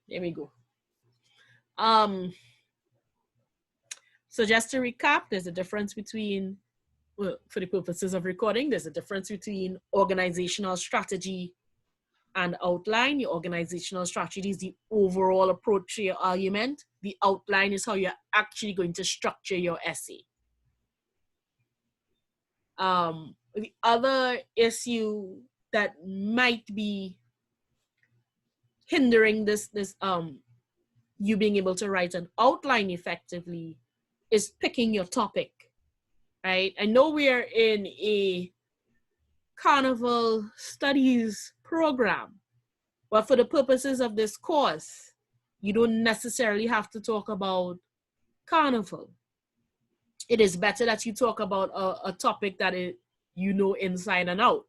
There we go. So just to recap, there's a difference between, well, for the purposes of recording, there's a difference between organizational strategy and outline. Your organizational strategy is the overall approach to your argument. The outline is how you're actually going to structure your essay. The other issue that might be hindering this you being able to write an outline effectively is picking your topic, right? I know we are in a carnival studies program, but for the purposes of this course, you don't necessarily have to talk about carnival. It is better that you talk about a topic that you know inside and out.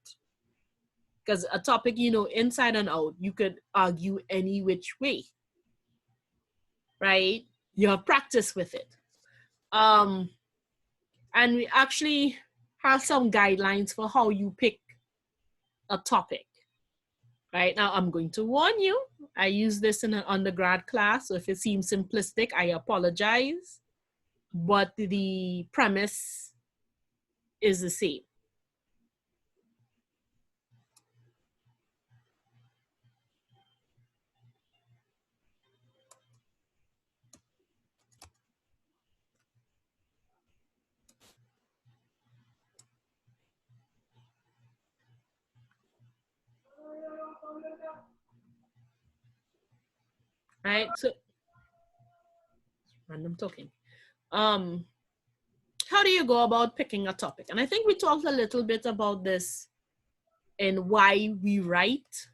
Because a topic you know inside and out, you could argue any which way, right? You have practice with it. And we actually have some guidelines for how you pick a topic. Right now, I'm going to warn you. I use this in an undergrad class, so if it seems simplistic, I apologize. But the premise is the same. Right, so random talking. How do you go about picking a topic? And I think we talked a little bit about this in why we write,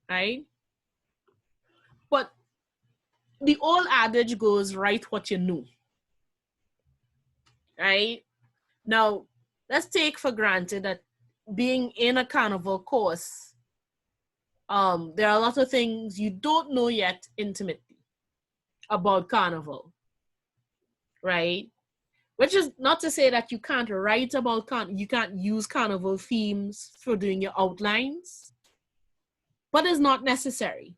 right? But the old adage goes, write what you know, right? Now, let's take for granted that being in a carnival course, there are a lot of things you don't know yet intimately about carnival, right? Which is not to say that you can't write about you can't use carnival themes for doing your outlines, but it's not necessary.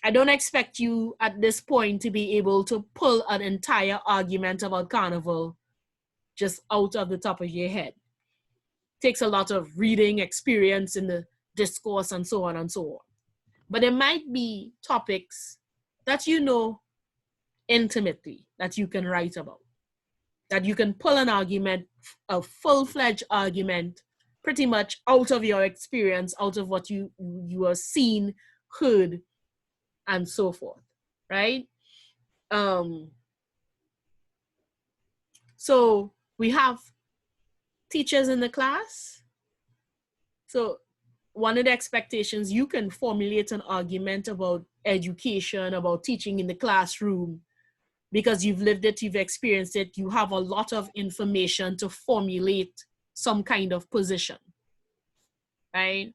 I don't expect you at this point to be able to pull an entire argument about carnival just out of the top of your head. It takes a lot of reading, experience in the discourse, and so on and so on. But there might be topics that you know intimately that you can write about, that you can pull an argument, a full-fledged argument, pretty much out of your experience, out of what you have seen, heard, and so forth, right? So we have teachers in the class. So one of the expectations, you can formulate an argument about education, about teaching in the classroom, because you've lived it, you've experienced it, you have a lot of information to formulate some kind of position, right?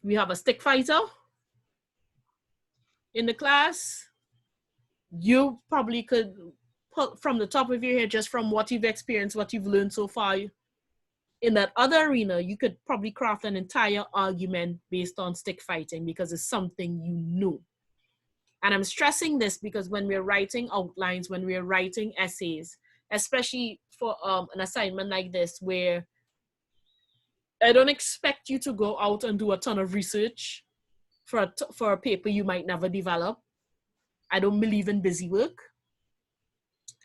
We have a stick fighter in the class. You probably could put from the top of your head, just from what you've experienced, what you've learned so far in that other arena, you could probably craft an entire argument based on stick fighting because it's something you know. And I'm stressing this because when we're writing outlines, when we're writing essays, especially for an assignment like this, where I don't expect you to go out and do a ton of research for a paper you might never develop. I don't believe in busy work.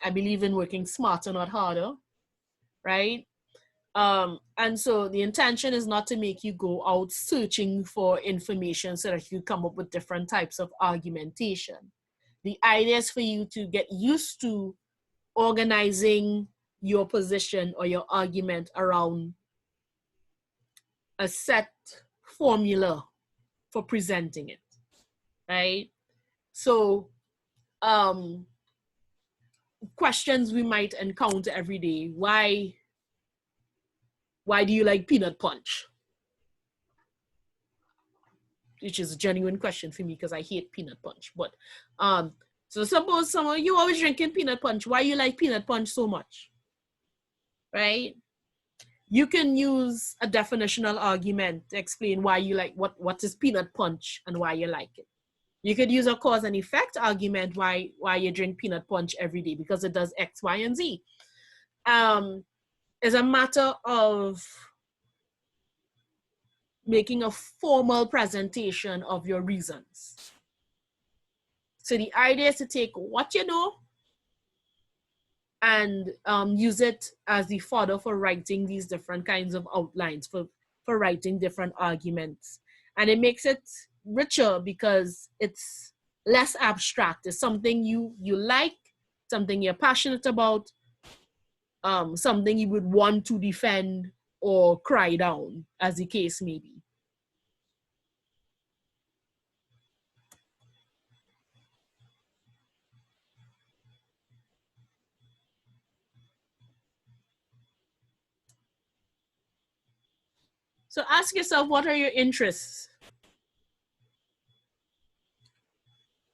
I believe in working smarter, not harder, right? And so the intention is not to make you go out searching for information so that you come up with different types of argumentation. The idea is for you to get used to organizing your position or your argument around a set formula for presenting it, right? So questions we might encounter every day. Why do you like peanut punch? Which is a genuine question for me because I hate peanut punch. But so suppose someone, you always drinking peanut punch. Why you like peanut punch so much? Right? You can use a definitional argument to explain why you like what is peanut punch and why you like it. You could use a cause and effect argument why you drink peanut punch every day because it does X, Y, and Z. It's a matter of making a formal presentation of your reasons. So the idea is to take what you know and use it as the fodder for writing these different kinds of outlines, for writing different arguments. And it makes it richer because it's less abstract. It's something you like, something you're passionate about, something you would want to defend or cry down, as the case may be. So ask yourself, what are your interests?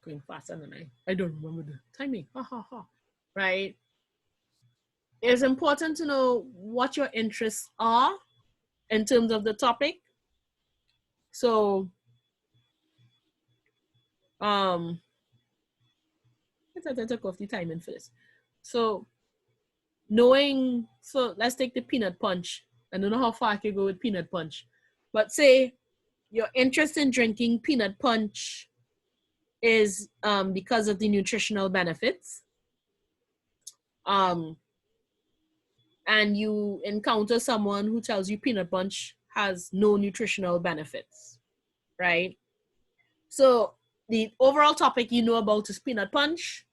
Going faster than I don't remember the timing. Right? It's important to know what your interests are in terms of the topic. So, let's take off the timing first. So, let's take the peanut punch. I don't know how far I can go with peanut punch, but say your interest in drinking peanut punch is because of the nutritional benefits. And you encounter someone who tells you peanut punch has no nutritional benefits, right? So the overall topic you know about is peanut punch.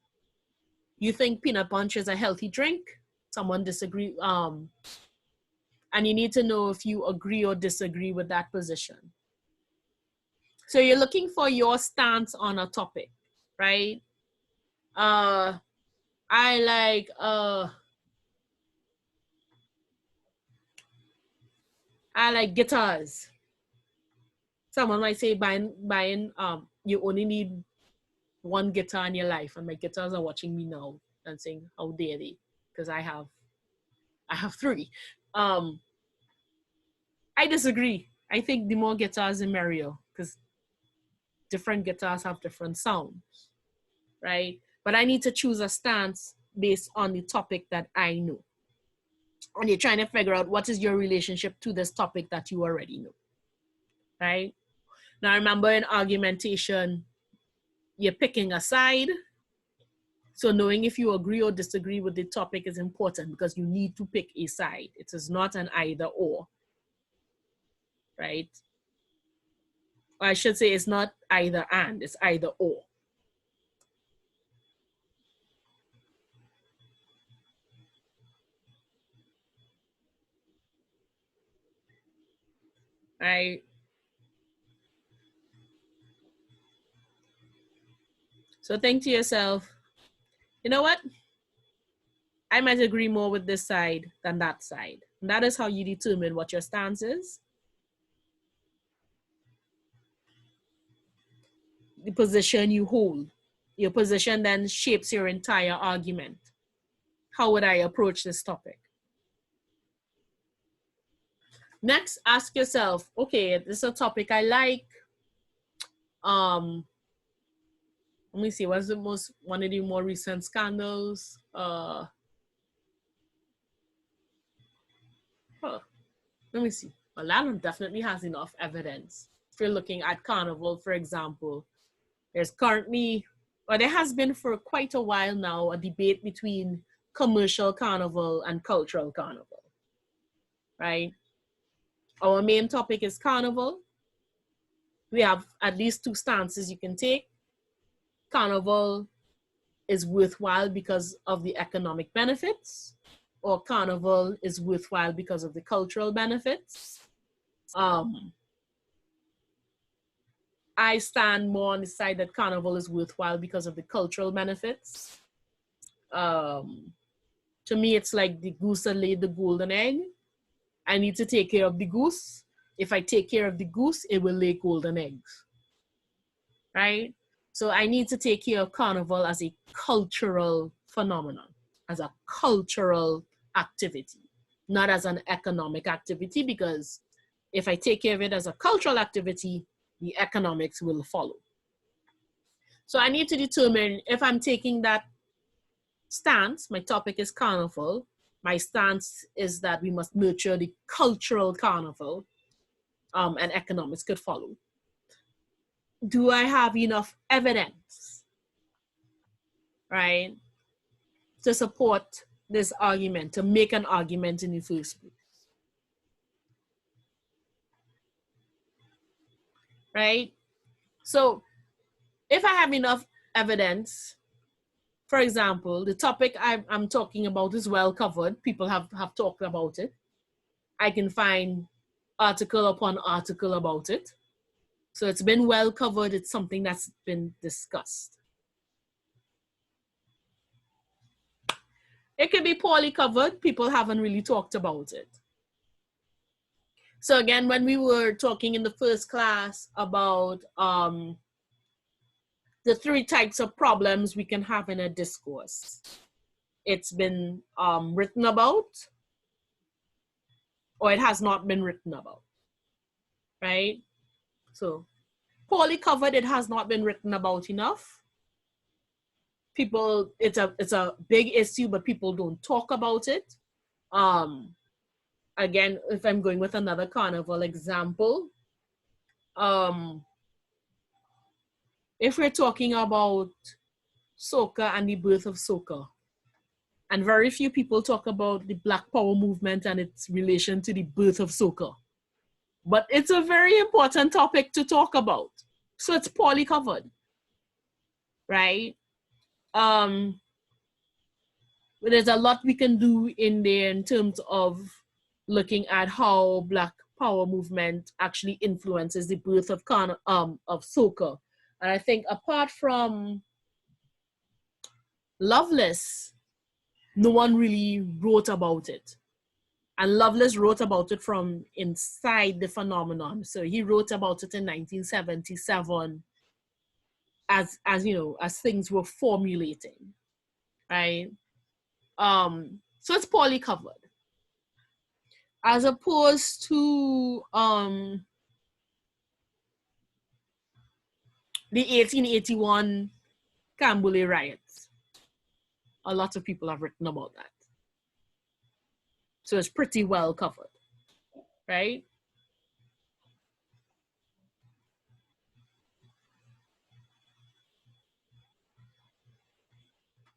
You think peanut punch is a healthy drink. Someone disagree, and you need to know if you agree or disagree with that position. So you're looking for your stance on a topic, right? I like guitars. Someone might say buying you only need one guitar in your life, and my guitars are watching me now and saying, how dare they? Because I have three. I disagree. I think the more guitars, the merrier, because different guitars have different sounds, right? But I need to choose a stance based on the topic that I know. And you're trying to figure out what is your relationship to this topic that you already know, right? Now, remember, in argumentation, you're picking a side. So knowing if you agree or disagree with the topic is important because you need to pick a side. It is not an either or, right? Or I should say it's not either and, it's either or. Right? So think to yourself, you know what? I might agree more with this side than that side. And that is how you determine what your stance is. The position you hold. Your position then shapes your entire argument. How would I approach this topic? Next, ask yourself, okay, this is a topic I like. Let me see, what's one of the more recent scandals? Let me see. Well, that one definitely has enough evidence. If you're looking at Carnival, for example, there's currently, well, there has been for quite a while now, a debate between commercial carnival and cultural carnival, right? Our main topic is carnival. We have at least two stances you can take. Carnival is worthwhile because of the economic benefits, or carnival is worthwhile because of the cultural benefits. I stand more on the side that carnival is worthwhile because of the cultural benefits. To me, it's like the goose that laid the golden egg. I need to take care of the goose. If I take care of the goose, it will lay golden eggs, right? So I need to take care of carnival as a cultural phenomenon, as a cultural activity. not as an economic activity, because if I take care of it as a cultural activity, the economics will follow. So I need to determine if I'm taking that stance. My topic is carnival. My stance is that we must nurture the cultural carnival, and economics could follow. Do I have enough evidence, right, to support this argument, to make an argument in the first place? Right? So if I have enough evidence, for example, the topic I'm talking about is well covered. People have talked about it. I can find article upon article about it. So it's been well covered. It's something that's been discussed. It could be poorly covered. People haven't really talked about it. So again, when we were talking in the first class about the 3 types of problems we can have in a discourse, it's been written about, or it has not been written about, right? So poorly covered, it has not been written about enough. People, it's a big issue, but people don't talk about it. Again, if I'm going with another carnival example, if we're talking about soca and the birth of soca, and very few people talk about the Black Power movement and its relation to the birth of soca, but it's a very important topic to talk about. So it's poorly covered, right? There's a lot we can do in there in terms of looking at how Black Power movement actually influences the birth of soca. And I think apart from Loveless, no one really wrote about it. And Loveless wrote about it from inside the phenomenon. So he wrote about it in 1977 as you know, as things were formulating, right? So it's poorly covered. As opposed to the 1881 Cambule riots. A lot of people have written about that. So it's pretty well covered, right?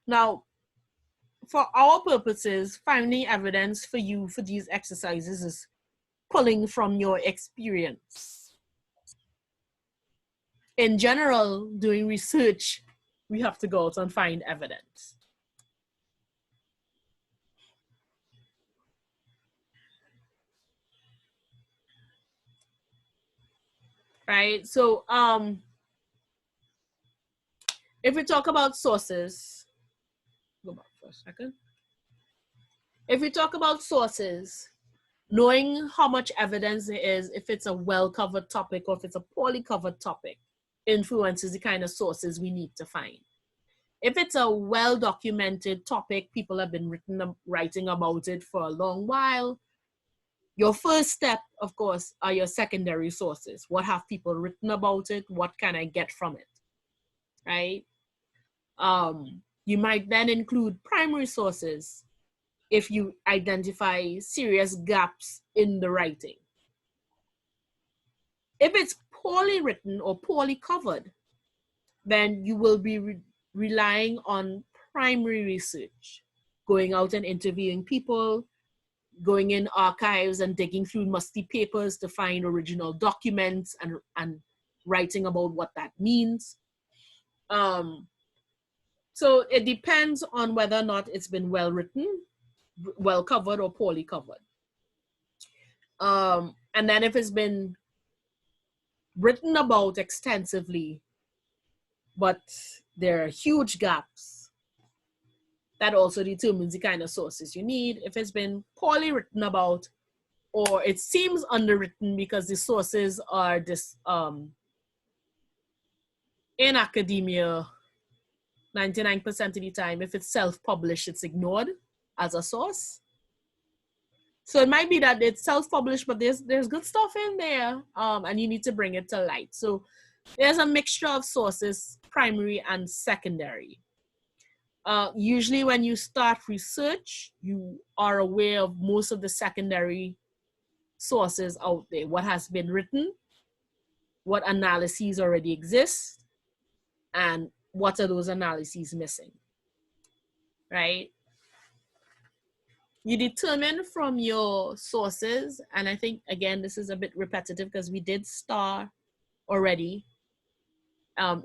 Now, for our purposes, finding evidence for you for these exercises is pulling from your experience. In general, doing research, we have to go out and find evidence. Right? So if we talk about sources, go back for a second. If we talk about sources, knowing how much evidence there is, if it's a well-covered topic or if it's a poorly covered topic, influences the kind of sources we need to find. If it's a well-documented topic, people have been writing about it for a long while, your first step, of course, are your secondary sources. What have people written about it? What can I get from it, right? You might then include primary sources if you identify serious gaps in the writing. If it's poorly written or poorly covered, then you will be relying on primary research, going out and interviewing people, going in archives and digging through musty papers to find original documents and writing about what that means. So it depends on whether or not it's been well written, well covered, or poorly covered. And then if it's been written about extensively, but there are huge gaps, that also determines the kind of sources you need. If it's been poorly written about, or it seems underwritten because the sources are in academia, 99% of the time, if it's self-published, it's ignored as a source. So it might be that it's self-published, but there's good stuff in there, and you need to bring it to light. So there's a mixture of sources, primary and secondary. Usually when you start research, you are aware of most of the secondary sources out there, what has been written, what analyses already exist, and what are those analyses missing, right? You determine from your sources, and I think, again, this is a bit repetitive because we did start already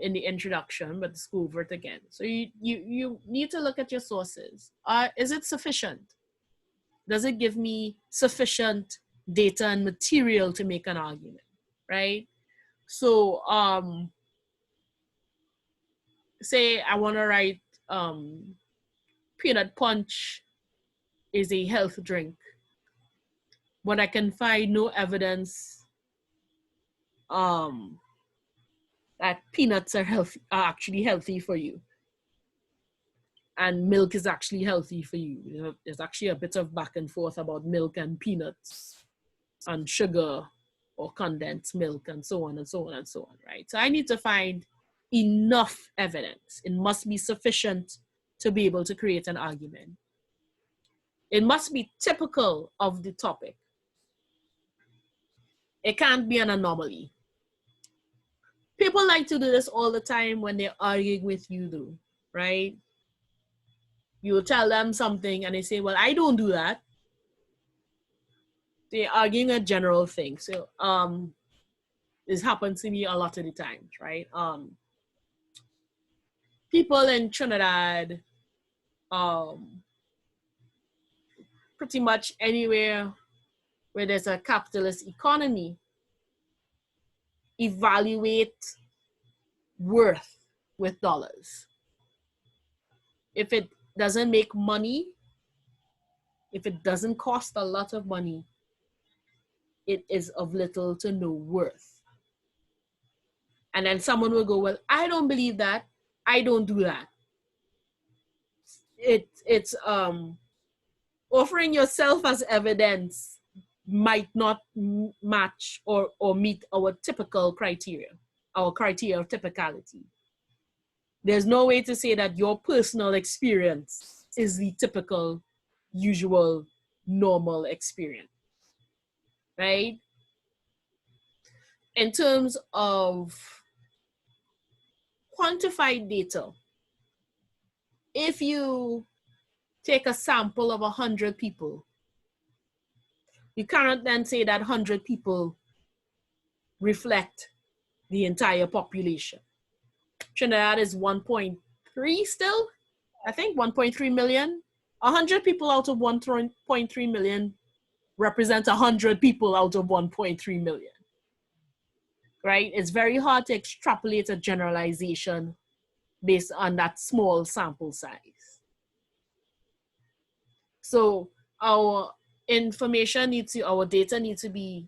in the introduction, but let's go over it again. So you need to look at your sources. Is it sufficient? Does it give me sufficient data and material to make an argument, right? So say I want to write peanut punch is a health drink, but I can find no evidence that peanuts are actually healthy for you, and milk is actually healthy for you. There's actually a bit of back and forth about milk and peanuts and sugar or condensed milk and so on and so on and so on, right? So I need to find enough evidence. It must be sufficient to be able to create an argument. It must be typical of the topic. It can't be an anomaly. People like to do this all the time when they're arguing with you though, right? You will tell them something and they say, well, I don't do that. They're arguing a general thing. So this happens to me a lot of the times, right? People in Trinidad, pretty much anywhere where there's a capitalist economy, evaluate worth with dollars. If it doesn't make money, if it doesn't cost a lot of money, it is of little to no worth. And then someone will go, well, I don't believe that. I don't do that. It's offering yourself as evidence might not match or meet our typical criteria, our criteria of typicality. There's no way to say that your personal experience is the typical, usual, normal experience, right? In terms of quantified data, if you take a sample of 100 people, you cannot then say that 100 people reflect the entire population. Trinidad is 1.3 still, I think 1.3 million. 100 people out of 1.3 million represent 100 people out of 1.3 million, right? It's very hard to extrapolate a generalization based on that small sample size. So our information needs to, our data needs to be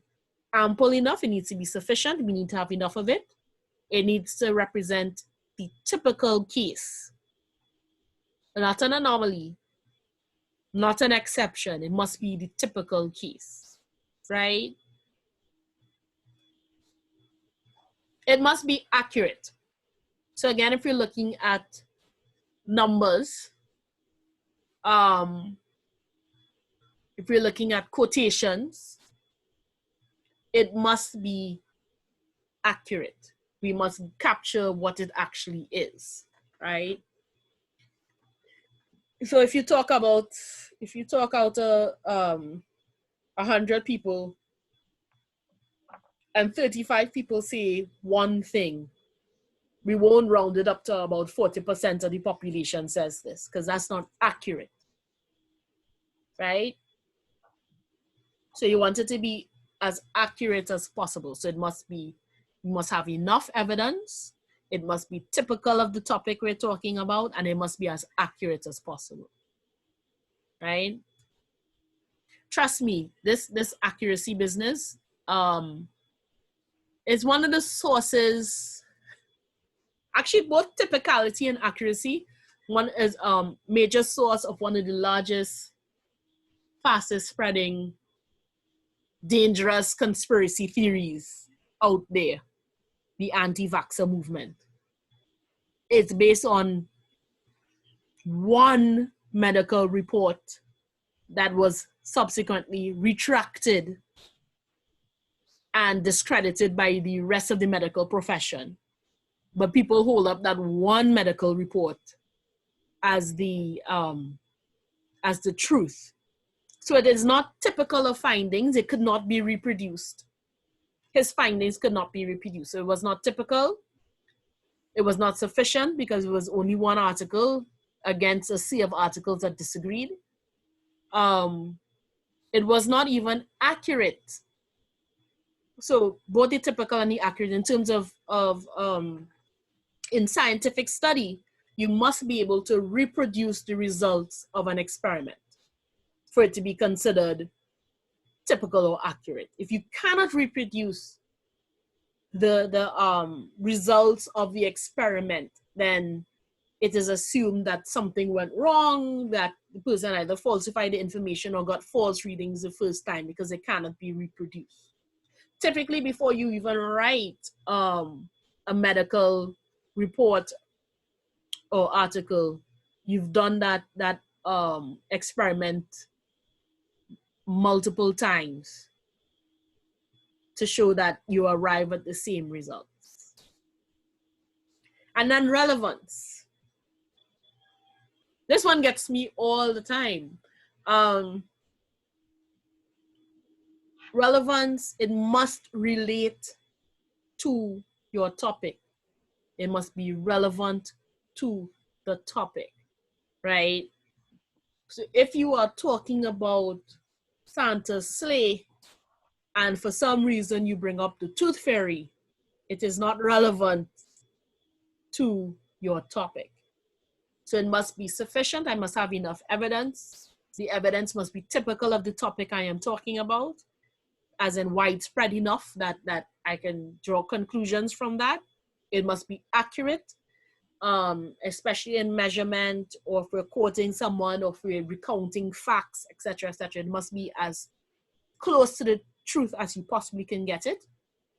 ample enough. It needs to be sufficient. We need to have enough of it. It needs to represent the typical case, not an anomaly, not an exception. It must be the typical case, right? It must be accurate. So again, if you're looking at numbers, if you're looking at quotations, it must be accurate. We must capture what it actually is, right? So if you talk out 100 people and 35 people say one thing, we won't round it up to about 40% of the population says this, because that's not accurate, right? So you want it to be as accurate as possible. So it must be, you must have enough evidence, it must be typical of the topic we're talking about, and it must be as accurate as possible, right? Trust me, this accuracy business is one of the sources, actually both typicality and accuracy. One is major source of one of the largest, fastest spreading dangerous conspiracy theories out there, the anti-vaxxer movement. It's based on one medical report that was subsequently retracted and discredited by the rest of the medical profession. But people hold up that one medical report as the truth. So it is not typical of findings. It could not be reproduced. His findings could not be reproduced. So it was not typical. It was not sufficient because it was only one article against a sea of articles that disagreed. It was not even accurate. So both the typical and the accurate in terms of in scientific study, you must be able to reproduce the results of an experiment for it to be considered typical or accurate. If you cannot reproduce the results of the experiment, then it is assumed that something went wrong, that the person either falsified the information or got false readings the first time because it cannot be reproduced. Typically, before you even write a medical report or article, you've done that experiment multiple times to show that you arrive at the same results. And then relevance. This one gets me all the time. Relevance, it must relate to your topic. It must be relevant to the topic, right? So if you are talking about Santa's sleigh and for some reason you bring up the tooth fairy, it is not relevant to your topic. So it must be sufficient. I must have enough evidence. The evidence must be typical of the topic I am talking about, as in widespread enough that I can draw conclusions from that. It must be accurate, especially in measurement, or if we're quoting someone, or if we're recounting facts, etc., etc. It must be as close to the truth as you possibly can get it.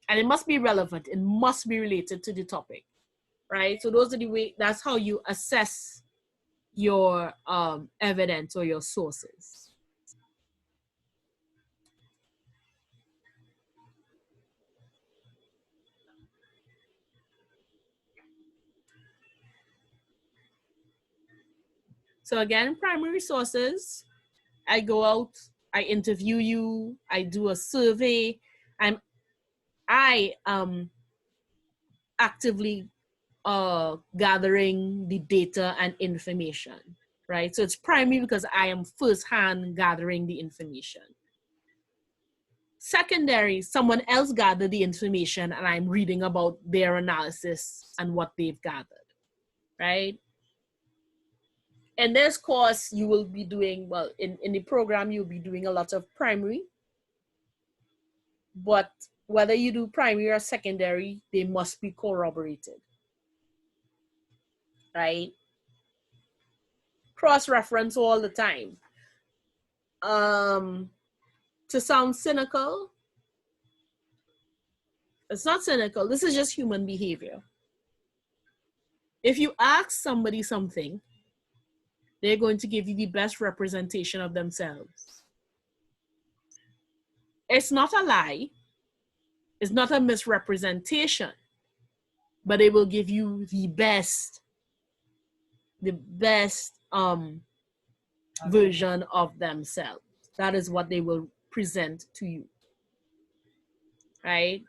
And it must be relevant. It must be related to the topic, right? So those are the way, that's how you assess your evidence or your sources. So again, primary sources, I go out, I interview you, I do a survey, I am actively gathering the data and information, right? So it's primary because I am firsthand gathering the information. Secondary, someone else gathered the information and I'm reading about their analysis and what they've gathered, right? In this course, you will be doing, well, in the program, you'll be doing a lot of primary, but whether you do primary or secondary, they must be corroborated, right? Cross-reference all the time. To sound cynical, it's not cynical, this is just human behavior. If you ask somebody something, they're going to give you the best representation of themselves. It's not a lie, it's not a misrepresentation, but they will give you the best version of themselves. That is what they will present to you, right?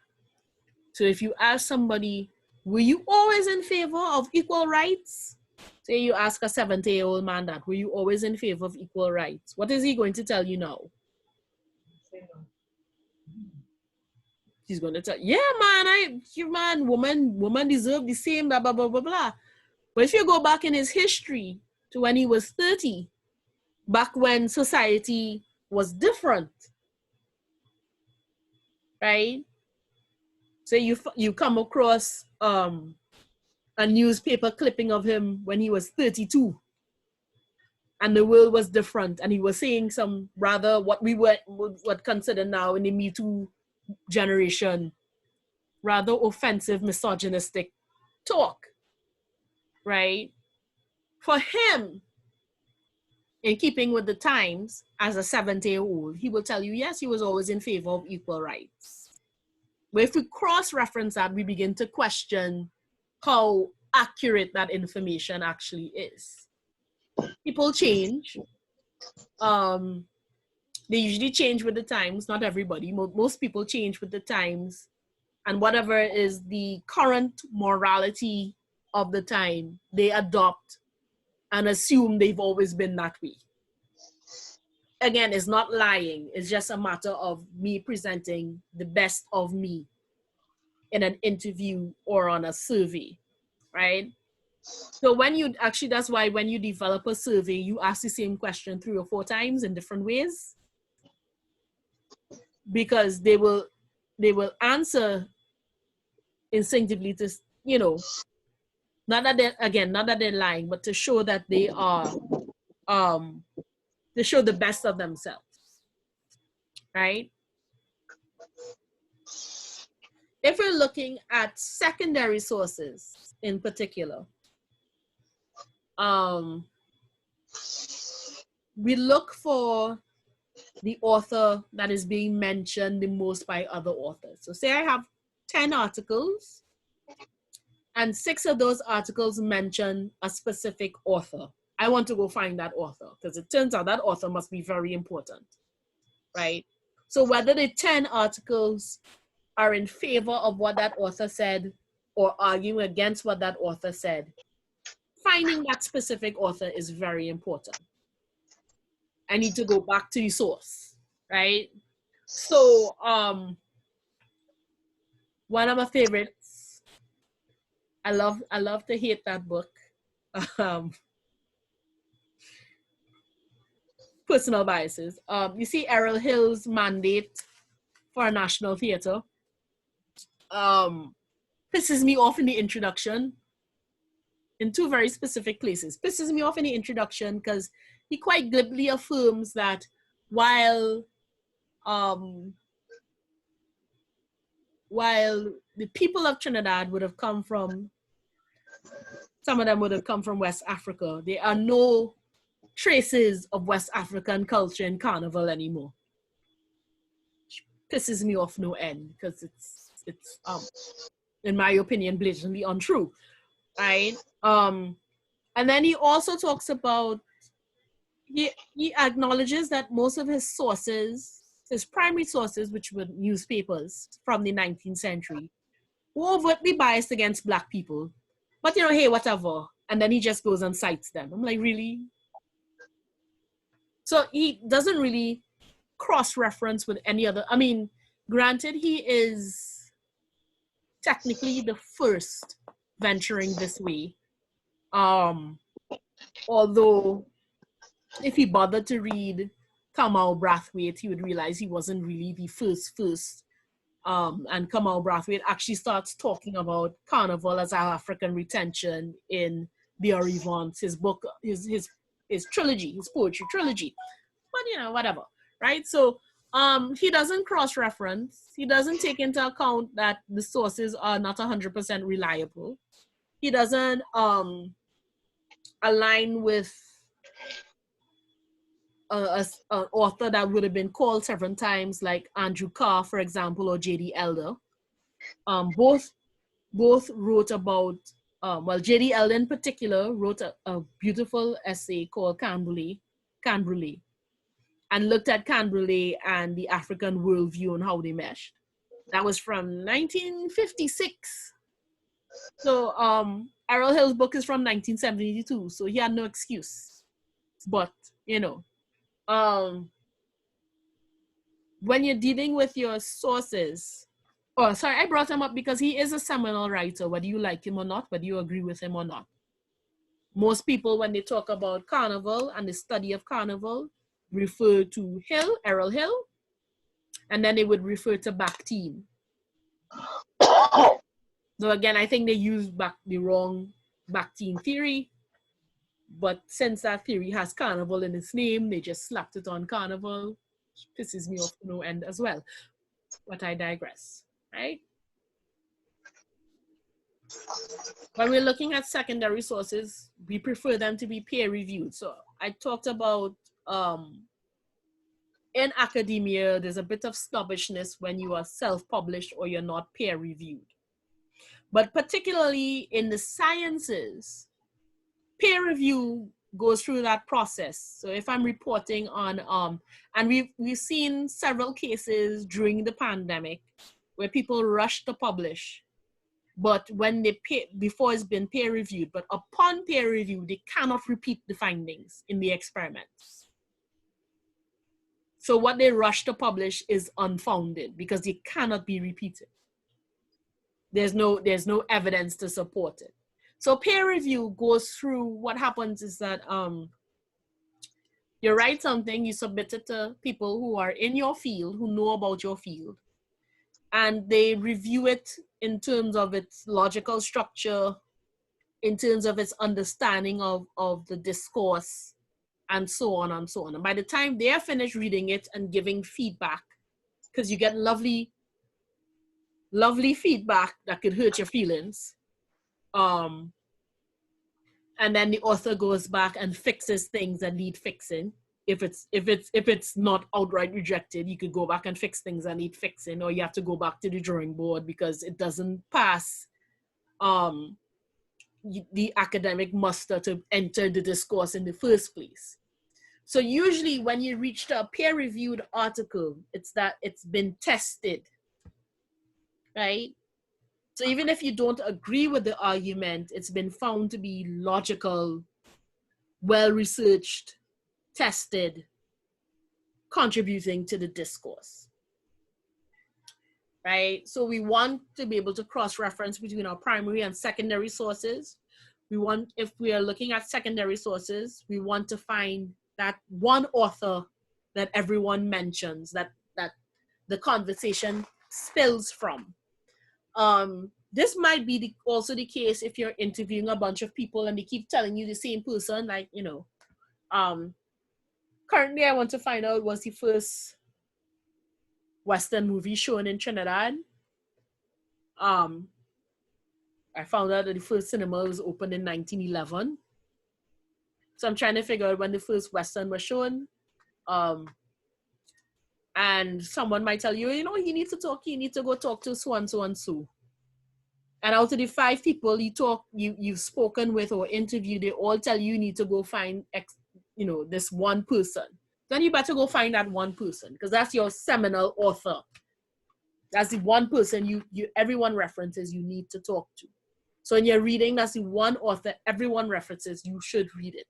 So if you ask somebody, were you always in favor of equal rights? Say you ask a 70-year-old man that, were you always in favor of equal rights? What is he going to tell you now? He's going to tell, yeah, man, woman deserve the same, blah, blah, blah, blah, blah. But if you go back in his history to when he was 30, back when society was different, right? So you come across a newspaper clipping of him when he was 32. and the world was different, and he was saying some rather what we would consider now in the Me Too generation rather offensive, misogynistic talk, right? For him, in keeping with the times, as a 70-year-old, he will tell you, yes, he was always in favor of equal rights. But if we cross-reference that, we begin to question how accurate that information actually is. People change. They usually change with the times, not everybody. Most people change with the times. And whatever is the current morality of the time, they adopt and assume they've always been that way. Again, it's not lying. It's just a matter of me presenting the best of me in an interview or on a survey, right? So when you actually, that's why when you develop a survey, you ask the same question 3 or 4 times in different ways, because they will answer instinctively to, you know, not that they're lying, but to show that they are, to show the best of themselves, right? If we're looking at secondary sources in particular, we look for the author that is being mentioned the most by other authors. So say I have 10 articles, and 6 of those articles mention a specific author. I want to go find that author, because it turns out that author must be very important, right? So whether the 10 articles are in favor of what that author said or arguing against what that author said, finding that specific author is very important. I need to go back to the source, right? So one of my favorites, I love to hate that book, Personal Biases. You see Errol Hill's Mandate for a National Theatre pisses me off in the introduction in 2 very specific places. Pisses me off in the introduction because he quite glibly affirms that while the people of Trinidad would have come from, some of them would have come from West Africa, there are no traces of West African culture in Carnival anymore. Pisses me off no end, because it's in my opinion blatantly untrue, right? And then he also talks about, he acknowledges that most of his sources, his primary sources, which were newspapers from the 19th century, were overtly biased against Black people. But, you know, hey, whatever. And then he just goes and cites them. I'm like, really? So he doesn't really cross-reference with any other. I mean, granted, he is technically the first venturing this way. Although, if he bothered to read Kamau Brathwaite, he would realize he wasn't really the first. And Kamau Brathwaite actually starts talking about Carnival as our African retention in the Arrivants, his book, his trilogy, his poetry trilogy. But, you know, whatever, right? So he doesn't cross-reference. He doesn't take into account that the sources are not 100% reliable. He doesn't align with an author that would have been called several times, like Andrew Carr, for example, or J.D. Elder. Both wrote about, well, J.D. Elder in particular wrote a beautiful essay called Canbrule, and looked at Canbrule and the African worldview and how they meshed. That was from 1956. So Errol Hill's book is from 1972, so he had no excuse. But, you know, when you're dealing with your sources, I brought him up because he is a seminal writer, whether you like him or not, whether you agree with him or not. Most people, when they talk about Carnival and the study of Carnival, refer to Errol Hill, and then they would refer to Bakhtin. So again, I think they used the wrong Bakhtin theory. But since that theory has carnival in its name, they just slapped it on carnival. Which pisses me off to no end as well. But I digress, right? When we're looking at secondary sources, we prefer them to be peer reviewed. So I talked about in academia, there's a bit of snobbishness when you are self-published or you're not peer reviewed. But particularly in the sciences, peer review goes through that process. So if I'm reporting on, and we've seen several cases during the pandemic where people rush to publish, but when they before it's been peer reviewed, but upon peer review, they cannot repeat the findings in the experiments. So what they rush to publish is unfounded because it cannot be repeated. There's no evidence to support it. So peer review goes through, what happens is that you write something, you submit it to people who are in your field, who know about your field, and they review it in terms of its logical structure, in terms of its understanding of the discourse, and so on and so on. And by the time they are finished reading it and giving feedback, because you get lovely feedback that could hurt your feelings, and then the author goes back and fixes things that need fixing. If it's not outright rejected, you could go back and fix things that need fixing, or you have to go back to the drawing board because it doesn't pass the academic muster to enter the discourse in the first place. So usually when you reach a peer-reviewed article, it's that it's been tested, right? So even if you don't agree with the argument, it's been found to be logical, well-researched, tested, contributing to the discourse, right? So we want to be able to cross-reference between our primary and secondary sources. We want, if we are looking at secondary sources, we want to find that one author that everyone mentions, that the conversation spills from. This might be also the case if you're interviewing a bunch of people and they keep telling you the same person, like, currently I want to find out, was the first Western movie shown in Trinidad. I found out that the first cinema was opened in 1911. So I'm trying to figure out when the first Western was shown. And someone might tell you, you need to go talk to so and so and so. And out of the 5 people you've spoken with or interviewed, they all tell you need to go find this one person. Then you better go find that one person, because that's your seminal author. That's the one person you everyone references you need to talk to. So when you're reading, that's the one author everyone references, you should read it,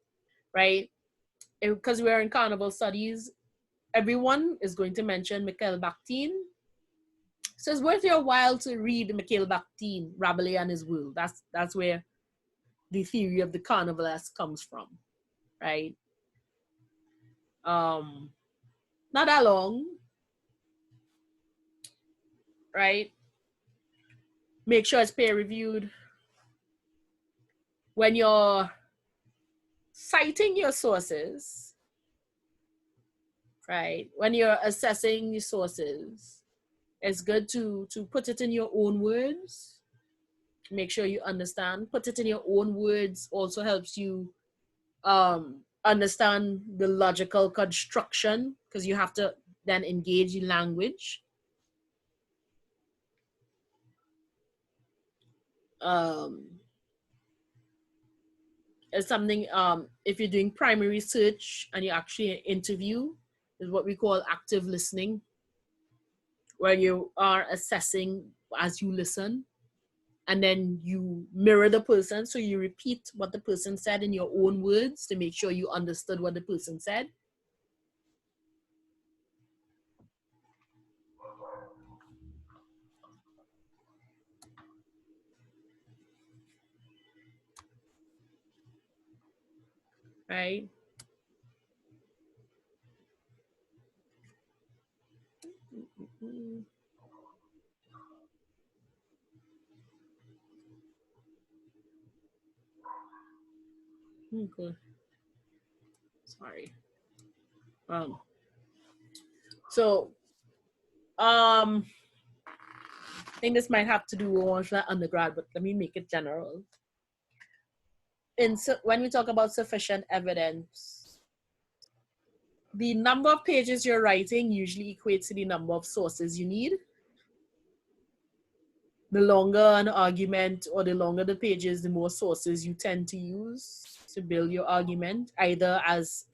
right? Because we're in carnival studies, everyone is going to mention Mikhail Bakhtin. So it's worth your while to read Mikhail Bakhtin, Rabelais and His World. That's where the theory of the carnivalesque comes from, right? Not that long, right? Make sure it's peer reviewed. When you're citing your sources, right? When you're assessing your sources, it's good to put it in your own words. Make sure you understand. Put it in your own words also helps you understand the logical construction, because you have to then engage in language. It's something, if you're doing primary research and you actually interview, is what we call active listening, where you are assessing as you listen, and then you mirror the person. So you repeat what the person said in your own words to make sure you understood what the person said. Right? Okay. Sorry. So, I think this might have to do with that undergrad, but let me make it general. When we talk about sufficient evidence, the number of pages you're writing usually equates to the number of sources you need. The longer an argument or the longer the pages, the more sources you tend to use to build your argument, either as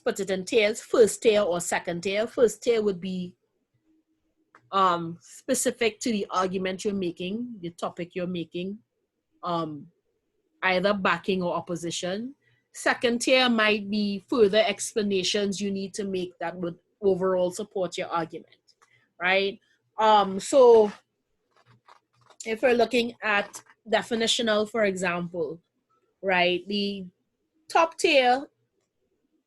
put it in tiers, first tier or second tier. First tier would be specific to the argument you're making, the topic you're making, either backing or opposition. Second tier might be further explanations you need to make that would overall support your argument, right? So if we're looking at definitional, for example, right, the top tier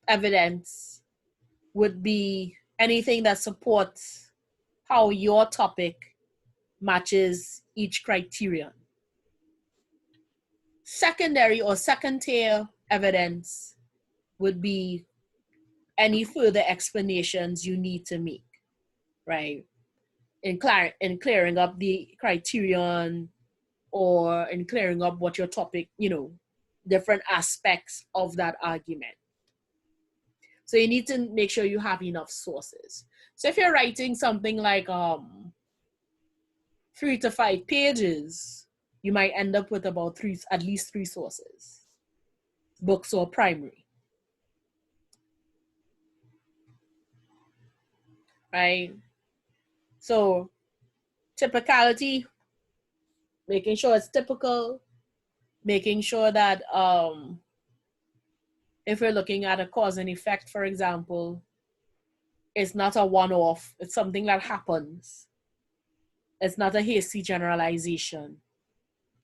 evidence would be anything that supports how your topic matches each criterion. Secondary or second tier evidence would be any further explanations you need to make, right? In clearing up the criterion or in clearing up what your topic, different aspects of that argument. So you need to make sure you have enough sources. So if you're writing something like 3 to 5 pages, you might end up with about at least three sources, books or primary. Right? So typicality, making sure it's typical, making sure that if we're looking at a cause and effect, for example, it's not a one-off, it's something that happens. It's not a hasty generalization.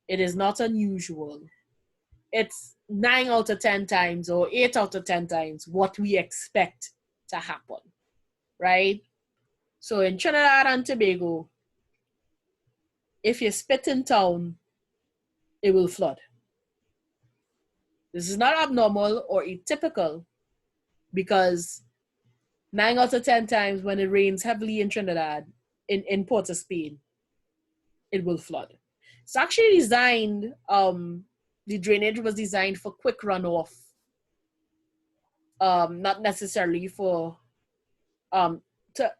It is not unusual. It's 9 out of 10 times or 8 out of 10 times what we expect to happen, right? So in Trinidad and Tobago, if you spit in town, it will flood. This is not abnormal or atypical because 9 out of 10 times when it rains heavily in Trinidad, in Port of Spain, it will flood. It's actually designed, the drainage was designed for quick runoff, not necessarily for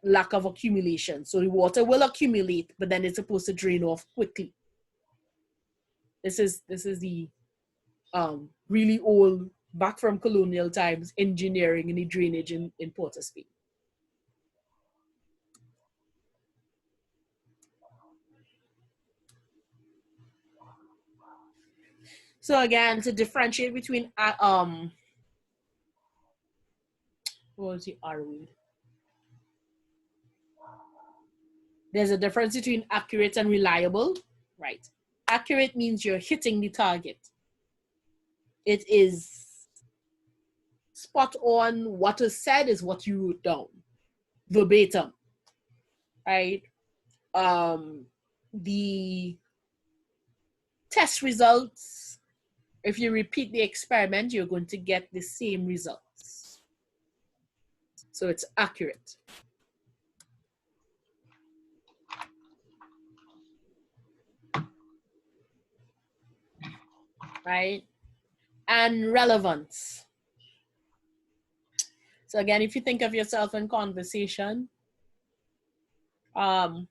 lack of accumulation. So the water will accumulate, but then it's supposed to drain off quickly. This is the really old, back from colonial times, engineering and the drainage in Port of Spain. So again, to differentiate between what was the R word? There's a difference between accurate and reliable, right? Accurate means you're hitting the target. It is spot on. What is said is what you wrote down, verbatim, right? The test results, if you repeat the experiment, you're going to get the same results. So it's accurate. Right? And relevance. So again, if you think of yourself in conversation, and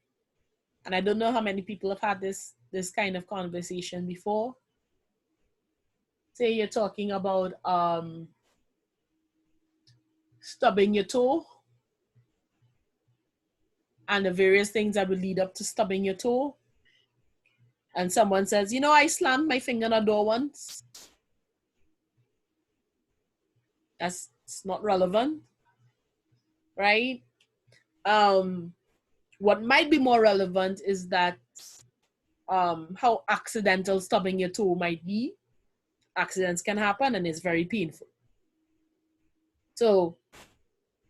I don't know how many people have had this kind of conversation before. Say you're talking about stubbing your toe and the various things that would lead up to stubbing your toe. And someone says, I slammed my finger on a door once. That's not relevant, right? What might be more relevant is that how accidental stubbing your toe might be. Accidents can happen and it's very painful. So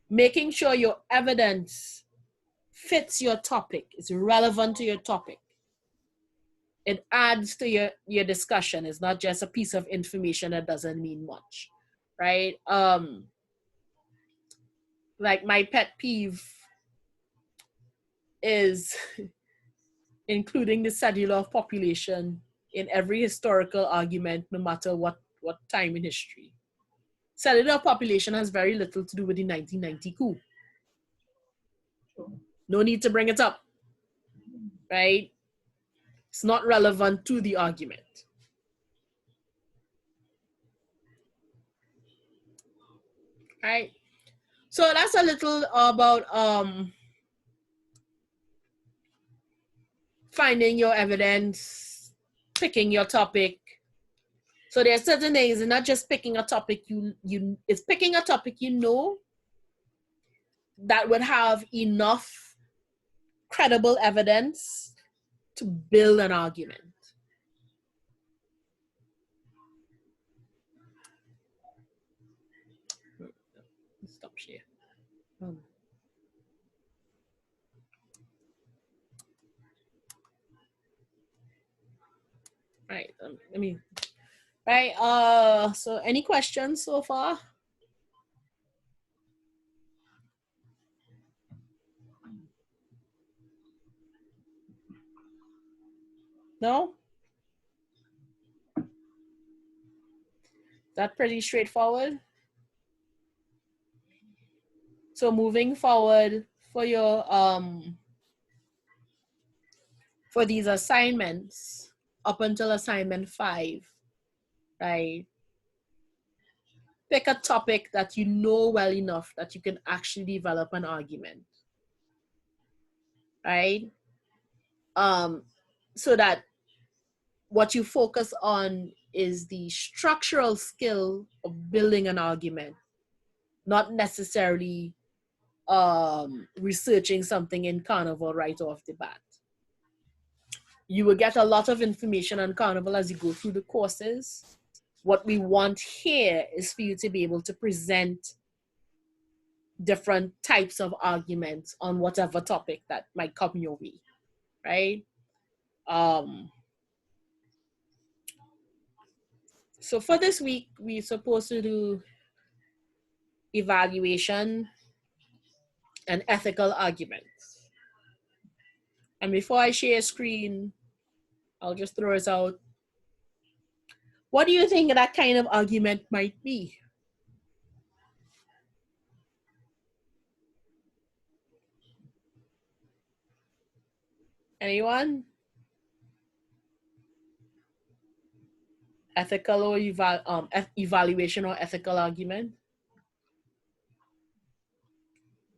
making sure your evidence fits your topic, is relevant to your topic. it adds to your discussion. It's not just a piece of information that doesn't mean much, right? Like my pet peeve is including the cellular population in every historical argument, no matter what time in history. Cellular population has very little to do with the 1990 coup. No need to bring it up, right? It's not relevant to the argument. Right? So that's a little about finding your evidence, picking your topic. So there are certain things, and not just picking a topic, it's picking a topic that would have enough credible evidence to build an argument. Stop share. Right. Right. So any questions so far? No? That's pretty straightforward. So moving forward for your for these assignments up until assignment 5, right? Pick a topic that you know well enough that you can actually develop an argument, right? So that what you focus on is the structural skill of building an argument, not necessarily researching something in Carnival right off the bat. You will get a lot of information on Carnival as you go through the courses. What we want here is for you to be able to present different types of arguments on whatever topic that might come your way, right? So for this week, we're supposed to do evaluation and ethical arguments. And before I share a screen, I'll just throw it out. What do you think that kind of argument might be? Anyone? Ethical or evaluation or ethical argument?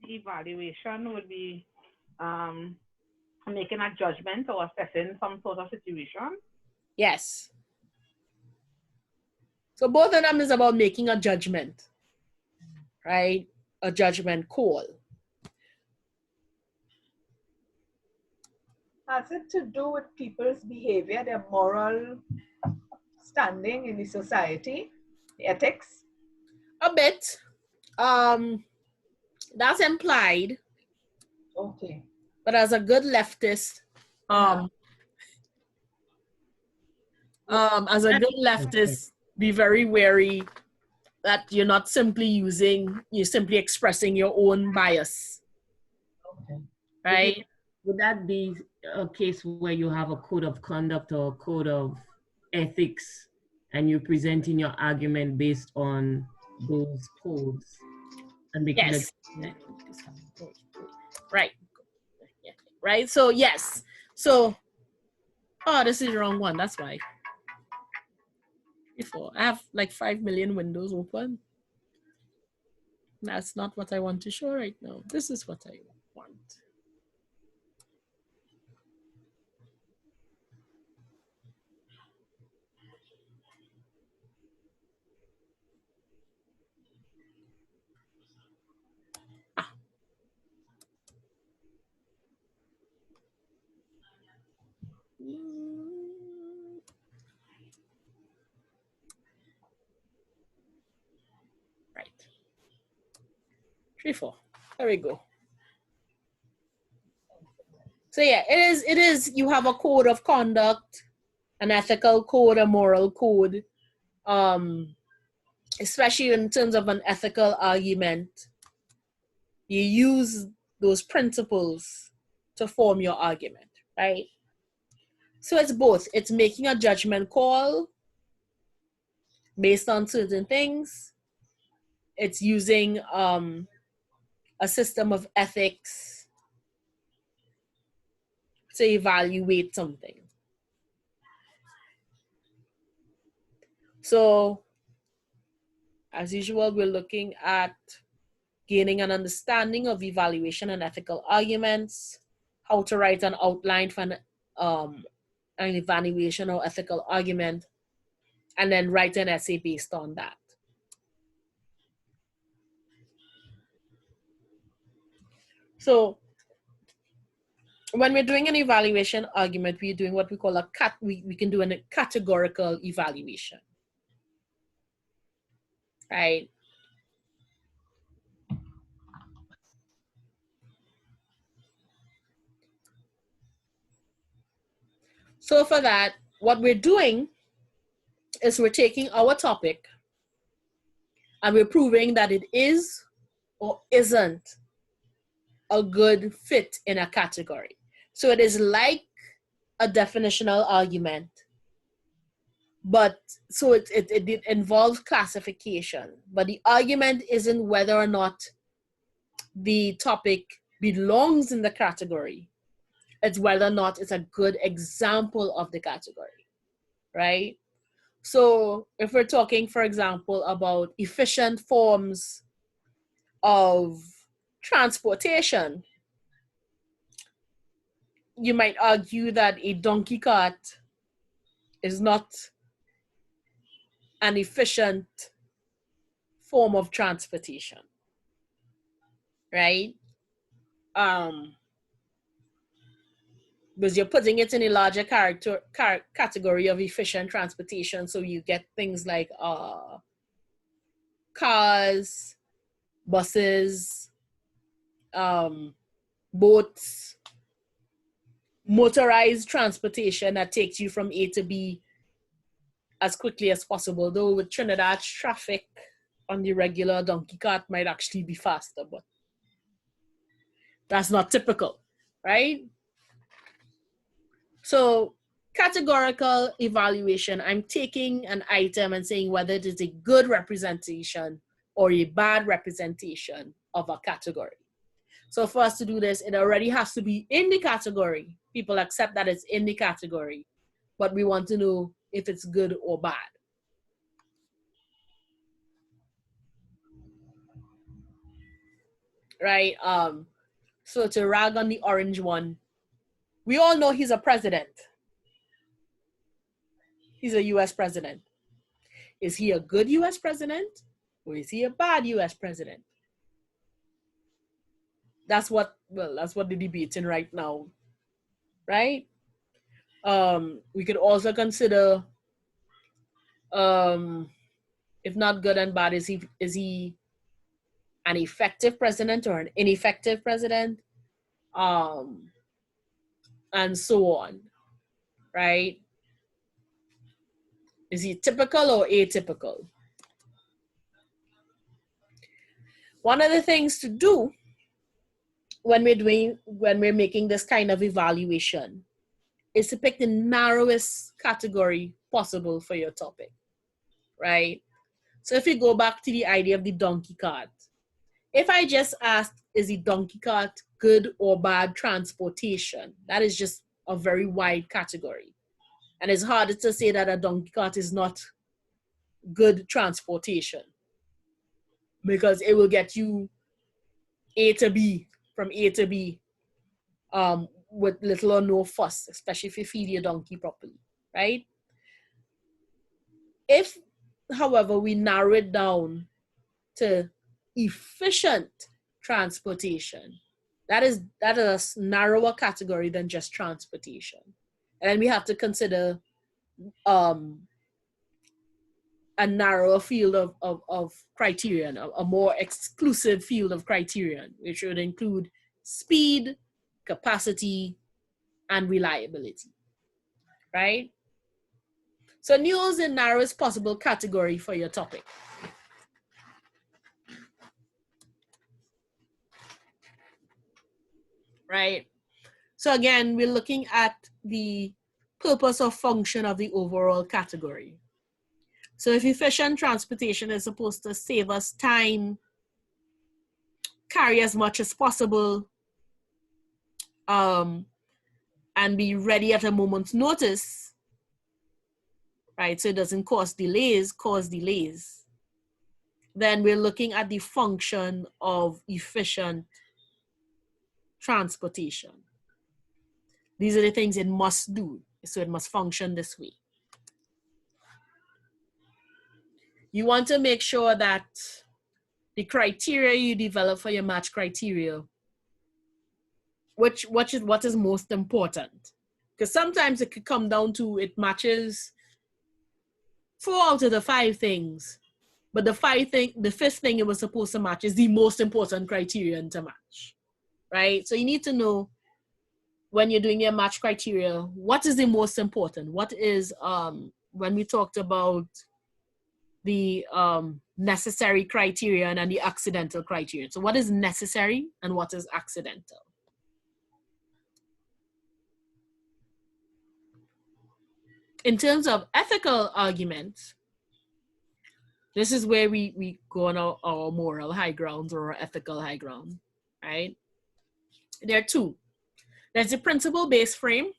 Evaluation would be making a judgment or assessing some sort of situation. Yes. So both of them is about making a judgment, right? A judgment call. Has it to do with people's behavior, their moral standing in the society, the ethics? A bit. That's implied. Okay. But as a good leftist, as a good leftist, be very wary that you're simply expressing your own bias. Okay. Right? Would that be a case where you have a code of conduct or a code of ethics and you're presenting your argument based on those codes? And yes. Right. Right. So yes. So, this is the wrong one. That's why. I have like 5 million windows open. That's not what I want to show right now. This is what I want. Right. 3, 4. There we go. So yeah, it is, you have a code of conduct an ethical code, a moral code, especially in terms of an ethical argument, you use those principles to form your argument, right? So it's both. It's making a judgment call based on certain things. It's using a system of ethics to evaluate something. So, as usual, we're looking at gaining an understanding of evaluation and ethical arguments, how to write an outline for an evaluation or ethical argument, and then write an essay based on that. So when we're doing an evaluation argument, we're doing what we call we can do a categorical evaluation, right? So for that, what we're doing is we're taking our topic and we're proving that it is or isn't a good fit in a category. So it is like a definitional argument, but so it involves classification, but the argument isn't whether or not the topic belongs in the category. It's whether or not it's a good example of the category, right? So if we're talking, for example, about efficient forms of transportation, you might argue that a donkey cart is not an efficient form of transportation, right? Because you're putting it in a larger category of efficient transportation, so you get things like cars, buses, boats, motorized transportation that takes you from A to B as quickly as possible. Though with Trinidad's traffic on the regular donkey cart might actually be faster, but that's not typical, right? So categorical evaluation, I'm taking an item and saying whether it is a good representation or a bad representation of a category. So for us to do this, it already has to be in the category. People accept that it's in the category, but we want to know if it's good or bad. Right? So to rag on the orange one, we all know he's a president. He's a US president. Is he a good US president or is he a bad US president? That's what they're debating right now, right? We could also consider, if not good and bad, is he an effective president or an ineffective president? And so on, right? Is he typical or atypical? One of the things to do when we're making this kind of evaluation is to pick the narrowest category possible for your topic, right? So if you go back to the idea of the donkey cart, if I just asked, is the donkey cart good or bad transportation? That is just a very wide category. And it's harder to say that a donkey cart is not good transportation because it will get you A to B, from A to B, with little or no fuss, especially if you feed your donkey properly, right? If, however, we narrow it down to efficient transportation, that is a narrower category than just transportation. And then we have to consider a narrower field of criterion, a more exclusive field of criterion, which would include speed, capacity, and reliability, right? So news in narrowest possible category for your topic. Right? So again, we're looking at the purpose or function of the overall category. So if efficient transportation is supposed to save us time, carry as much as possible, and be ready at a moment's notice, right? So it doesn't cause delays, then we're looking at the function of efficient transportation. These are the things it must do. So it must function this way. You want to make sure that the criteria you develop for your match criteria, what is most important. Because sometimes it could come down to it matches 4 out of the 5 things, but the 5th thing it was supposed to match is the most important criterion to match, right? So you need to know when you're doing your match criteria, what is the most important? What is, when we talked about the necessary criterion and the accidental criterion. So what is necessary and what is accidental? In terms of ethical arguments, this is where we go on our moral high grounds or our ethical high ground, right? There are 2. There's the principle-based frame.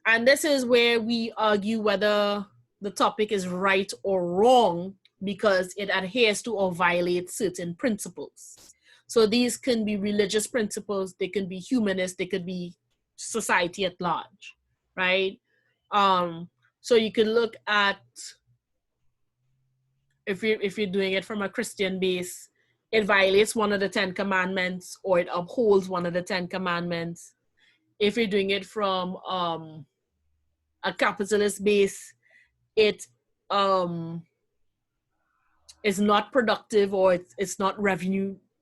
And this is where we argue whether the topic is right or wrong because it adheres to or violates certain principles. So these can be religious principles, they can be humanist, they could be society at large, right? So you can look at, if you're doing it from a Christian base, it violates one of the 10 commandments or it upholds one of the 10 commandments. If you're doing it from a capitalist base, it is not productive, or it's not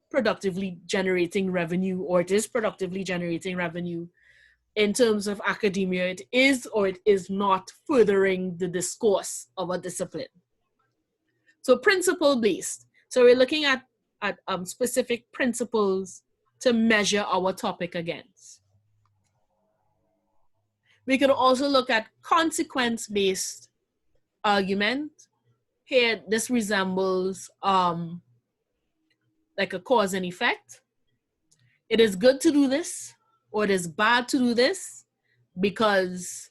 productively generating revenue, or it is productively generating revenue. In terms of academia, it is or it is not furthering the discourse of a discipline. So principle-based. So we're looking at specific principles to measure our topic against. We could also look at consequence-based argument. Here, this resembles like a cause and effect. It is good to do this, or it is bad to do this because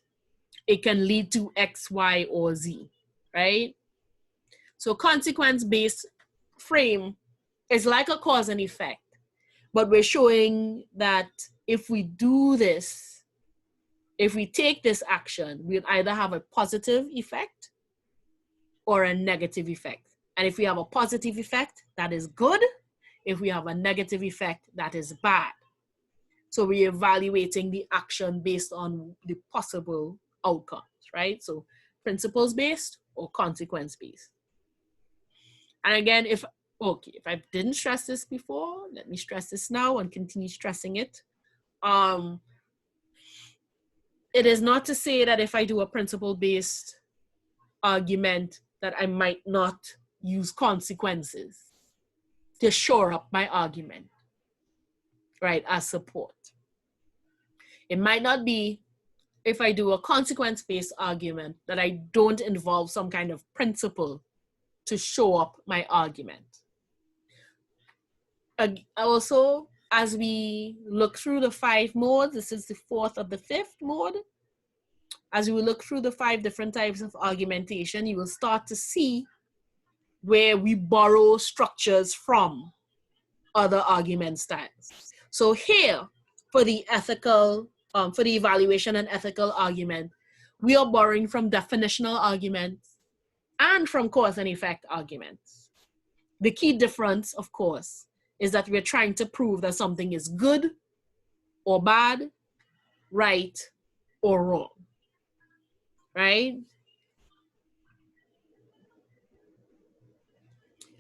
it can lead to X, Y, or Z, right? So consequence-based frame is like a cause and effect, but we're showing that if we do this, if we take this action, we'll either have a positive effect or a negative effect. And if we have a positive effect, that is good. If we have a negative effect, that is bad. So we're evaluating the action based on the possible outcomes, right? So principles-based or consequence-based. And again, if I didn't stress this before, let me stress this now and continue stressing it. It is not to say that if I do a principle-based argument that I might not use consequences to shore up my argument, right, as support. It might not be, if I do a consequence-based argument, that I don't involve some kind of principle to show up my argument. Also, as we look through the 5 modes, this is the 4th of the 5th mode. As we look through the 5 different types of argumentation, you will start to see where we borrow structures from other argument styles. So here, for the ethical, for the evaluation and ethical argument, we are borrowing from definitional arguments and from cause and effect arguments. The key difference, of course, is that we're trying to prove that something is good or bad, right or wrong, right?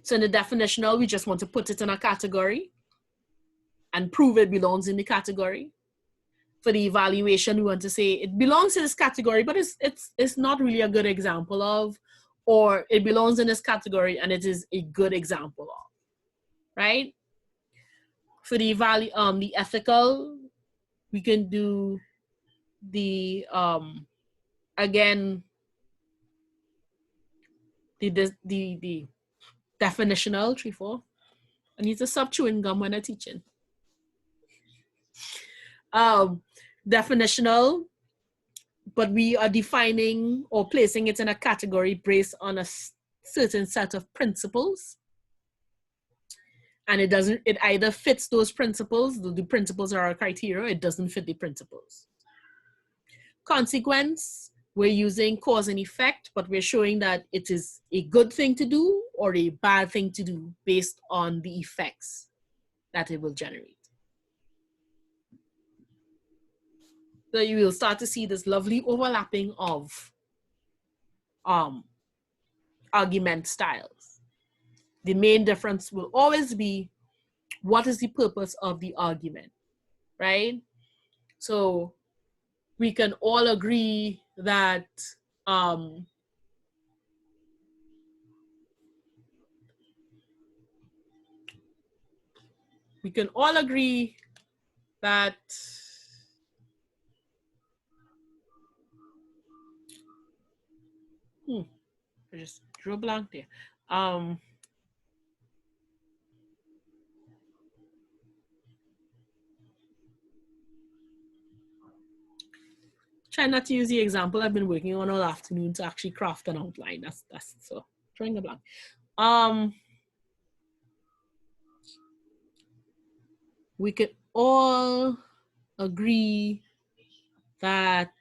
So in the definitional, we just want to put it in a category and prove it belongs in the category. for the evaluation, we want to say it belongs in this category, but it's not really a good example of, or it belongs in this category and it is a good example of, right? For the the ethical, we can do the again the definitional 3-4. I need to stop chewing gum when I'm teaching. Definitional, but we are defining or placing it in a category based on a certain set of principles. And it either fits those principles, the principles are our criteria, it doesn't fit the principles. Consequence, we're using cause and effect, but we're showing that it is a good thing to do or a bad thing to do based on the effects that it will generate. So you will start to see this lovely overlapping of argument styles. The main difference will always be, what is the purpose of the argument, right? So we can all agree that I just drew a blank there. Try not to use the example I've been working on all afternoon to actually craft an outline. That's so drawing a blank. We could all agree that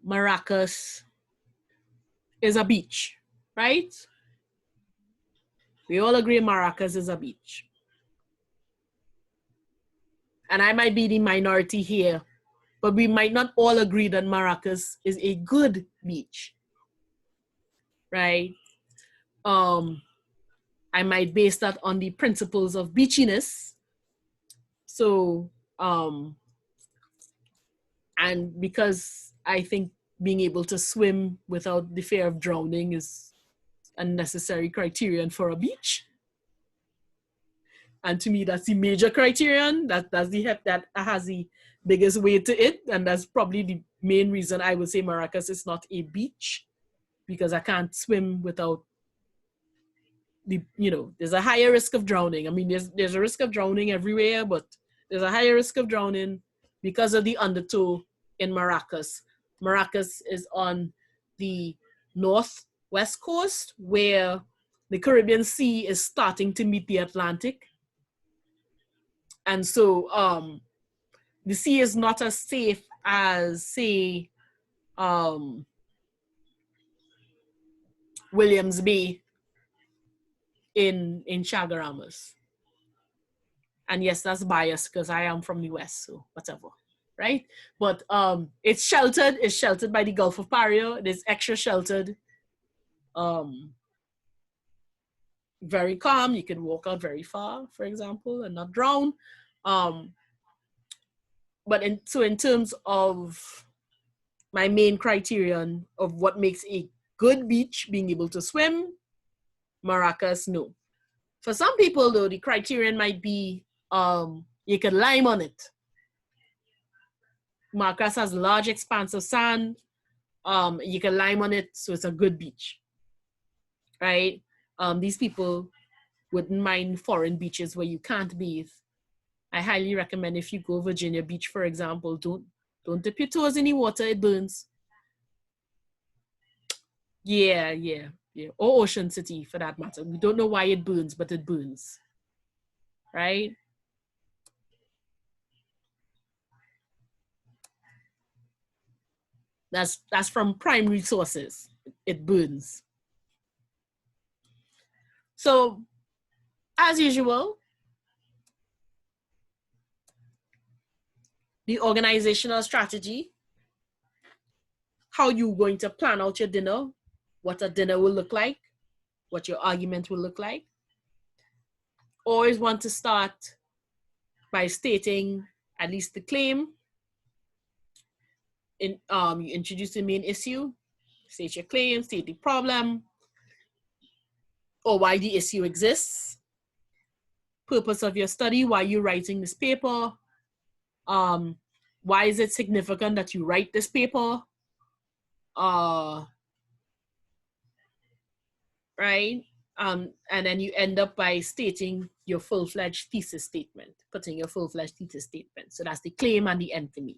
Maracas is a beach, right? We all agree Maracas is a beach. And I might be the minority here, but we might not all agree that Maracas is a good beach, right? I might base that on the principles of beachiness. So, and because I think being able to swim without the fear of drowning is a necessary criterion for a beach. And to me, that's the major criterion. That has the biggest weight to it. And that's probably the main reason I would say Maracas is not a beach, because I can't swim without there's a higher risk of drowning. I mean, there's a risk of drowning everywhere, but there's a higher risk of drowning because of the undertow in Maracas. Maracas is on the northwest coast where the Caribbean Sea is starting to meet the Atlantic. And so the sea is not as safe as, say, Williams Bay in Chaguaramas. And yes, that's biased because I am from the West, so whatever, right? But it's sheltered by the Gulf of Paria. It is extra sheltered. Very calm. You can walk out very far, for example, and not drown. But in terms of my main criterion of what makes a good beach, being able to swim, Maracas, no. For some people, though, the criterion might be you can lime on it. Maracas has a large expanse of sand. You can lime on it, so it's a good beach, right? These people wouldn't mind foreign beaches where you can't bathe. I highly recommend, if you go Virginia Beach, for example, don't dip your toes in the water, it burns. Yeah. Or Ocean City, for that matter. We don't know why it burns, but it burns, right? That's from primary sources. It burns. So, as usual, the organizational strategy, how you're going to plan out your dinner, what a dinner will look like, what your argument will look like. Always want to start by stating at least the claim. You introduce the main issue, state your claim, state the problem, or why the issue exists, purpose of your study, why you're writing this paper, why is it significant that you write this paper, right? And then you end up by stating your full-fledged thesis statement, putting your full-fledged thesis statement. So that's the claim and the enthemy.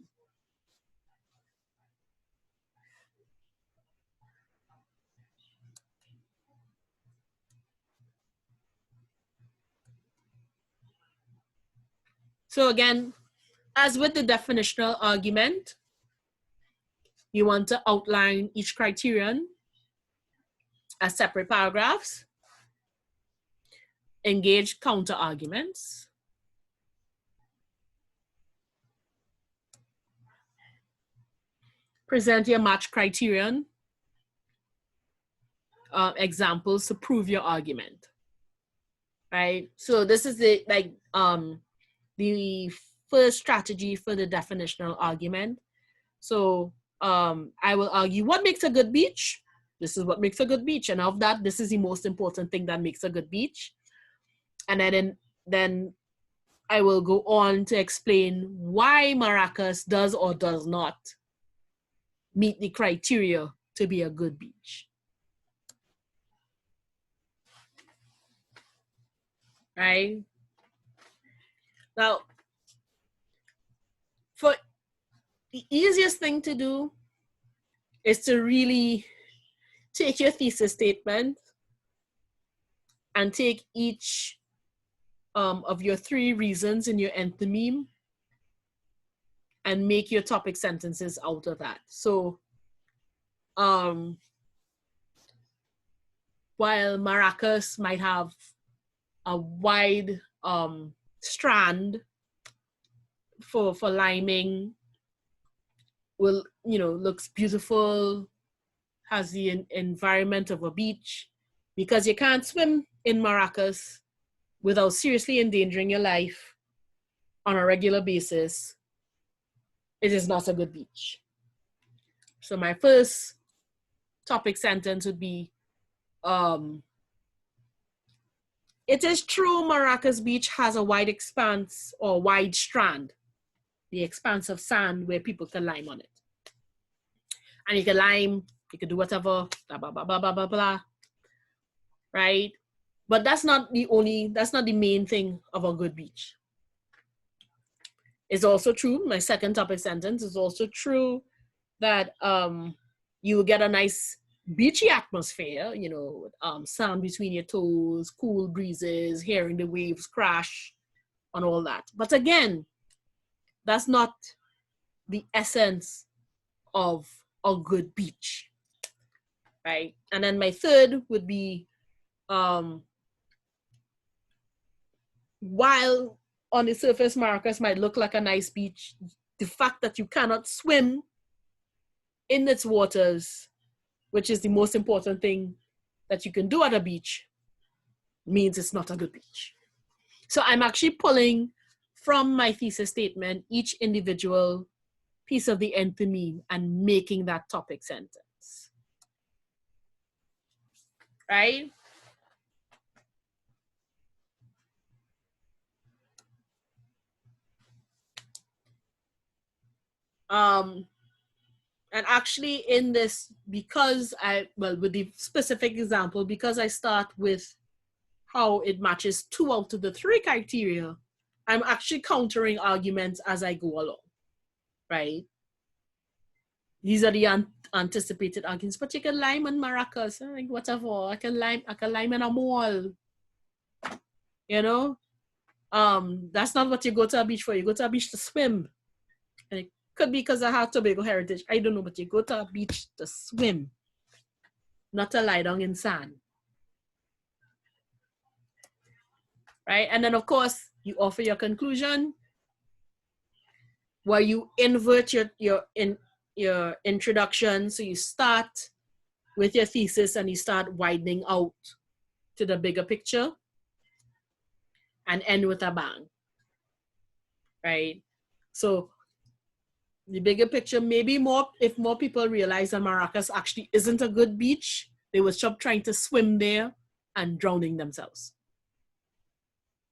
So again, as with the definitional argument, you want to outline each criterion as separate paragraphs, engage counter arguments, present your match criterion, examples to prove your argument, right? So this is the first strategy for the definitional argument. So I will argue what makes a good beach. This is what makes a good beach, and of that, this is the most important thing that makes a good beach. And then I will go on to explain why Maracas does or does not meet the criteria to be a good beach. Right? Now, for the easiest thing to do is to really take your thesis statement and take each of your 3 reasons in your entheme and make your topic sentences out of that. So while Maracas might have a wide strand for liming, will, you know, looks beautiful, has the environment of a beach, because you can't swim in Maracas without seriously endangering your life on a regular basis, it is not a good beach. So my first topic sentence would be, it is true Maracas Beach has a wide expanse or wide strand, the expanse of sand where people can lime on it. And you can lime, you can do whatever, blah, blah, blah, blah, blah, blah, blah, right? But that's not the main thing of a good beach. It's also true, my second topic sentence is also true that you will get a nice beachy atmosphere, you know, sand between your toes, cool breezes, hearing the waves crash and all that. But again, that's not the essence of a good beach, right? And then my third would be, while on the surface Maracas might look like a nice beach, the fact that you cannot swim in its waters, which is the most important thing that you can do at a beach, means it's not a good beach. So I'm actually pulling from my thesis statement each individual piece of the entheme and making that topic sentence, right? And actually in this, because with the specific example, because I start with how it matches 2 out of the 3 criteria, I'm actually countering arguments as I go along, right? These are the anticipated arguments, but you can lime on Maracas, like whatever. I can lime in a mall, you know? That's not what you go to a beach for. You go to a beach to swim. And it could be because I have Tobago heritage. I don't know, but you go to a beach to swim, not to lie down in sand. Right? And then of course, you offer your conclusion where you invert your introduction. So you start with your thesis and you start widening out to the bigger picture and end with a bang. right? So the bigger picture, maybe if more people realize that Maracas actually isn't a good beach, they would stop trying to swim there and drowning themselves,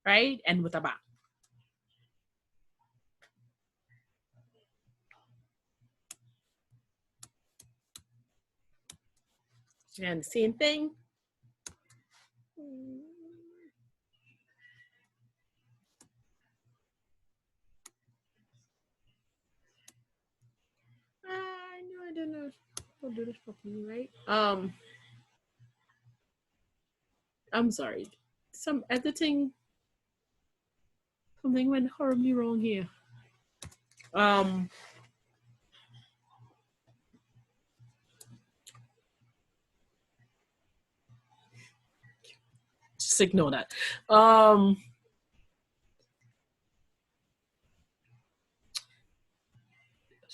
right? And with a bang. And same thing. I don't know. I'll do this properly, right? I'm sorry. Some editing, something went horribly wrong here. Just ignore that.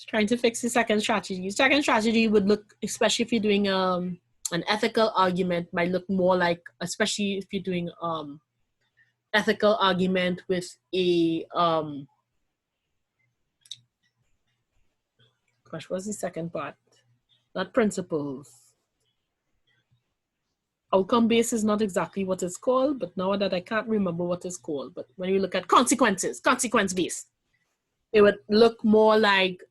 Trying to fix the second strategy. Second strategy would look, especially if you're doing an ethical argument, might look more like, especially if you're doing ethical argument with a gosh, what's the second part? Not principles. Outcome based is not exactly what it's called, but now that I can't remember what it's called, but when you look at consequences, consequence based, it would look more like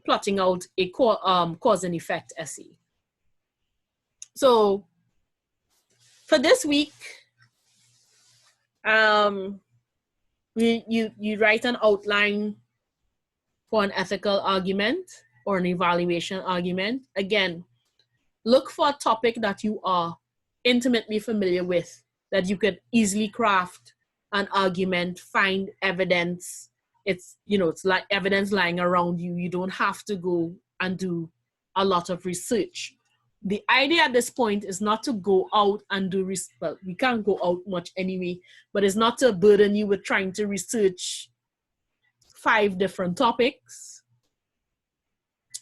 plotting out a cause and effect essay. So for this week, you write an outline for an ethical argument or an evaluation argument. Again, look for a topic that you are intimately familiar with, that you could easily craft an argument, find evidence. It's like evidence lying around you. You don't have to go and do a lot of research. The idea at this point is not to go out and do research. Well, we can't go out much anyway, but it's not to burden you with trying to research 5 different topics.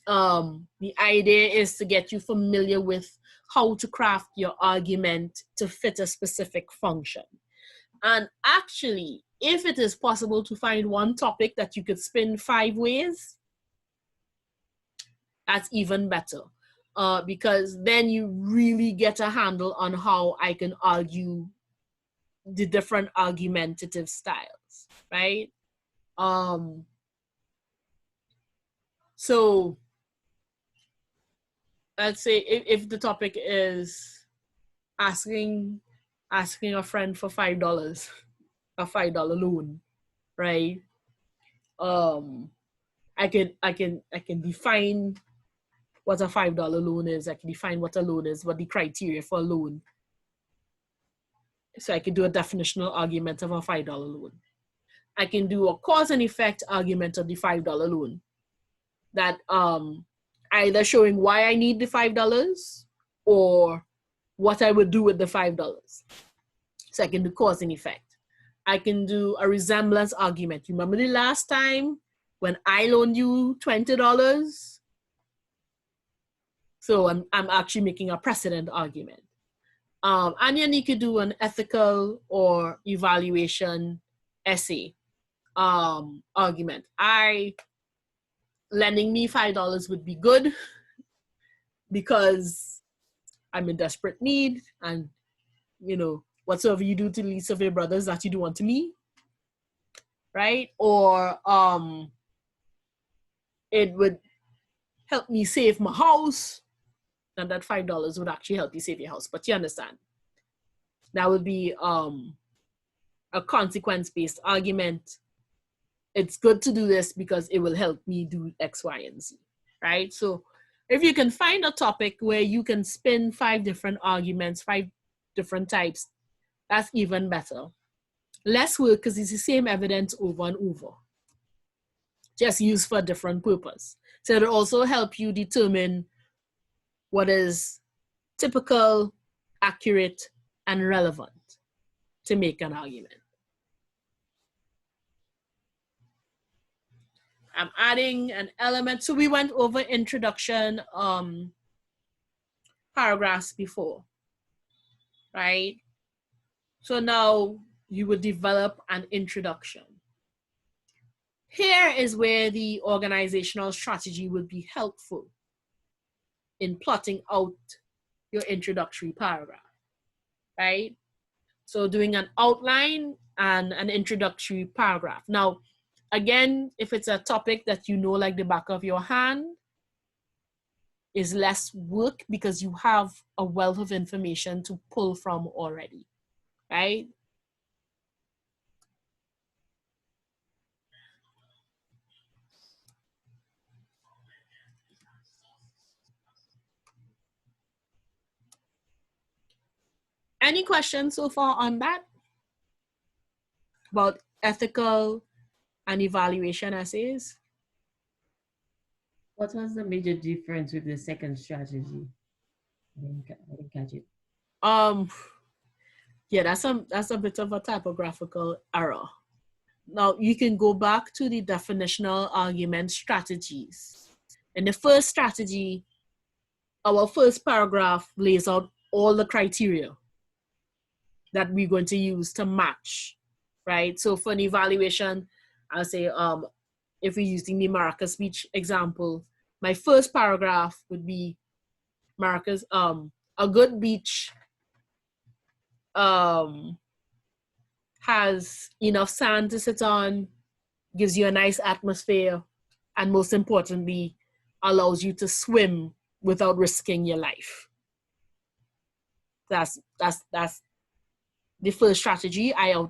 The idea is to get you familiar with how to craft your argument to fit a specific function. And actually, if it is possible to find one topic that you could spin 5 ways, that's even better. Because then you really get a handle on how I can argue the different argumentative styles, right? So let's say if the topic is asking a friend for $5, a $5 loan, right? I can define what a $5 loan is. I can define what a loan is, what the criteria for a loan. So I can do a definitional argument of a $5 loan. I can do a cause and effect argument of the $5 loan. That either showing why I need the $5 or what I would do with the $5. So I can do cause and effect. I can do a resemblance argument. Remember the last time when I loaned you $20? So I'm actually making a precedent argument. And then you could do an ethical or evaluation essay argument. Lending me $5 would be good because I'm in desperate need, and whatsoever you do to the least of your brothers, that you do unto me, right? Or it would help me save my house, and that $5 would actually help you save your house. But you understand, that would be a consequence-based argument. It's good to do this because it will help me do X, Y, and Z, right? So if you can find a topic where you can spin 5 different arguments, 5 different types, that's even better. Less work because it's the same evidence over and over, just used for a different purpose. So it'll also help you determine what is typical, accurate, and relevant to make an argument. I'm adding an element. So we went over introduction paragraphs before, right? So now you would develop an introduction. Here is where the organizational strategy would be helpful in plotting out your introductory paragraph, right? So doing an outline and an introductory paragraph. Now, again, if it's a topic that you know like the back of your hand, is less work because you have a wealth of information to pull from already, right? Any questions so far on that? About ethical and evaluation essays? What was the major difference with the second strategy? I didn't catch it. Yeah, that's a bit of a typographical error. Now you can go back to the definitional argument strategies. In the first strategy, our first paragraph lays out all the criteria that we're going to use to match, right? So for an evaluation, I'll say, if we're using the Maracas Beach example, my first paragraph would be Maracas, a good beach has enough sand to sit on, gives you a nice atmosphere, and most importantly, allows you to swim without risking your life. That's the first strategy. I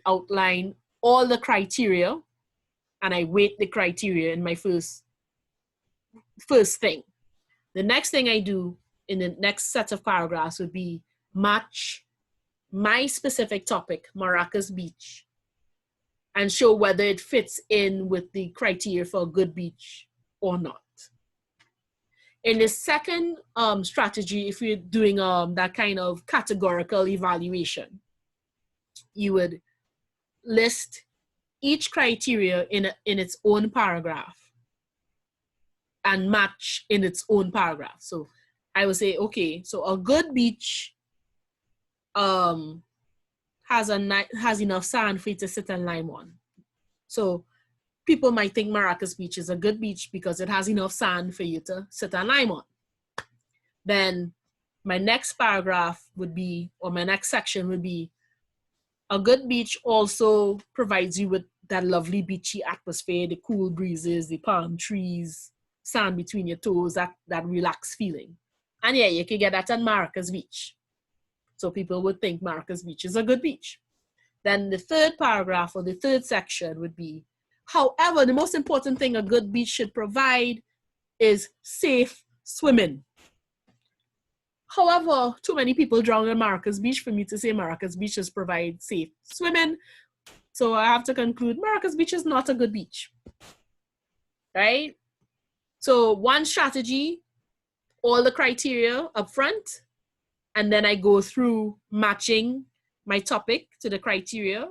outline all the criteria and I weight the criteria in my first thing. The next thing I do in the next set of paragraphs would be match my specific topic, Maracas Beach, and show whether it fits in with the criteria for a good beach or not. In the second strategy, if you're doing that kind of categorical evaluation, you would list each criteria in its own paragraph and match in its own paragraph. So I would say, okay, so a good beach has enough sand for you to sit and lime on. So people might think Maracas Beach is a good beach because it has enough sand for you to sit and lime on. Then my next paragraph would be, or my next section would be, a good beach also provides you with that lovely beachy atmosphere, the cool breezes, the palm trees, sand between your toes, that relaxed feeling. And yeah, you can get that at Maracas Beach. So people would think Maracas Beach is a good beach. Then the third paragraph or the third section would be, however, the most important thing a good beach should provide is safe swimming. However, too many people drown at Maracas Beach for me to say Maracas Beaches provide safe swimming. So I have to conclude Maracas Beach is not a good beach, right? So one strategy, all the criteria up front, and then I go through matching my topic to the criteria.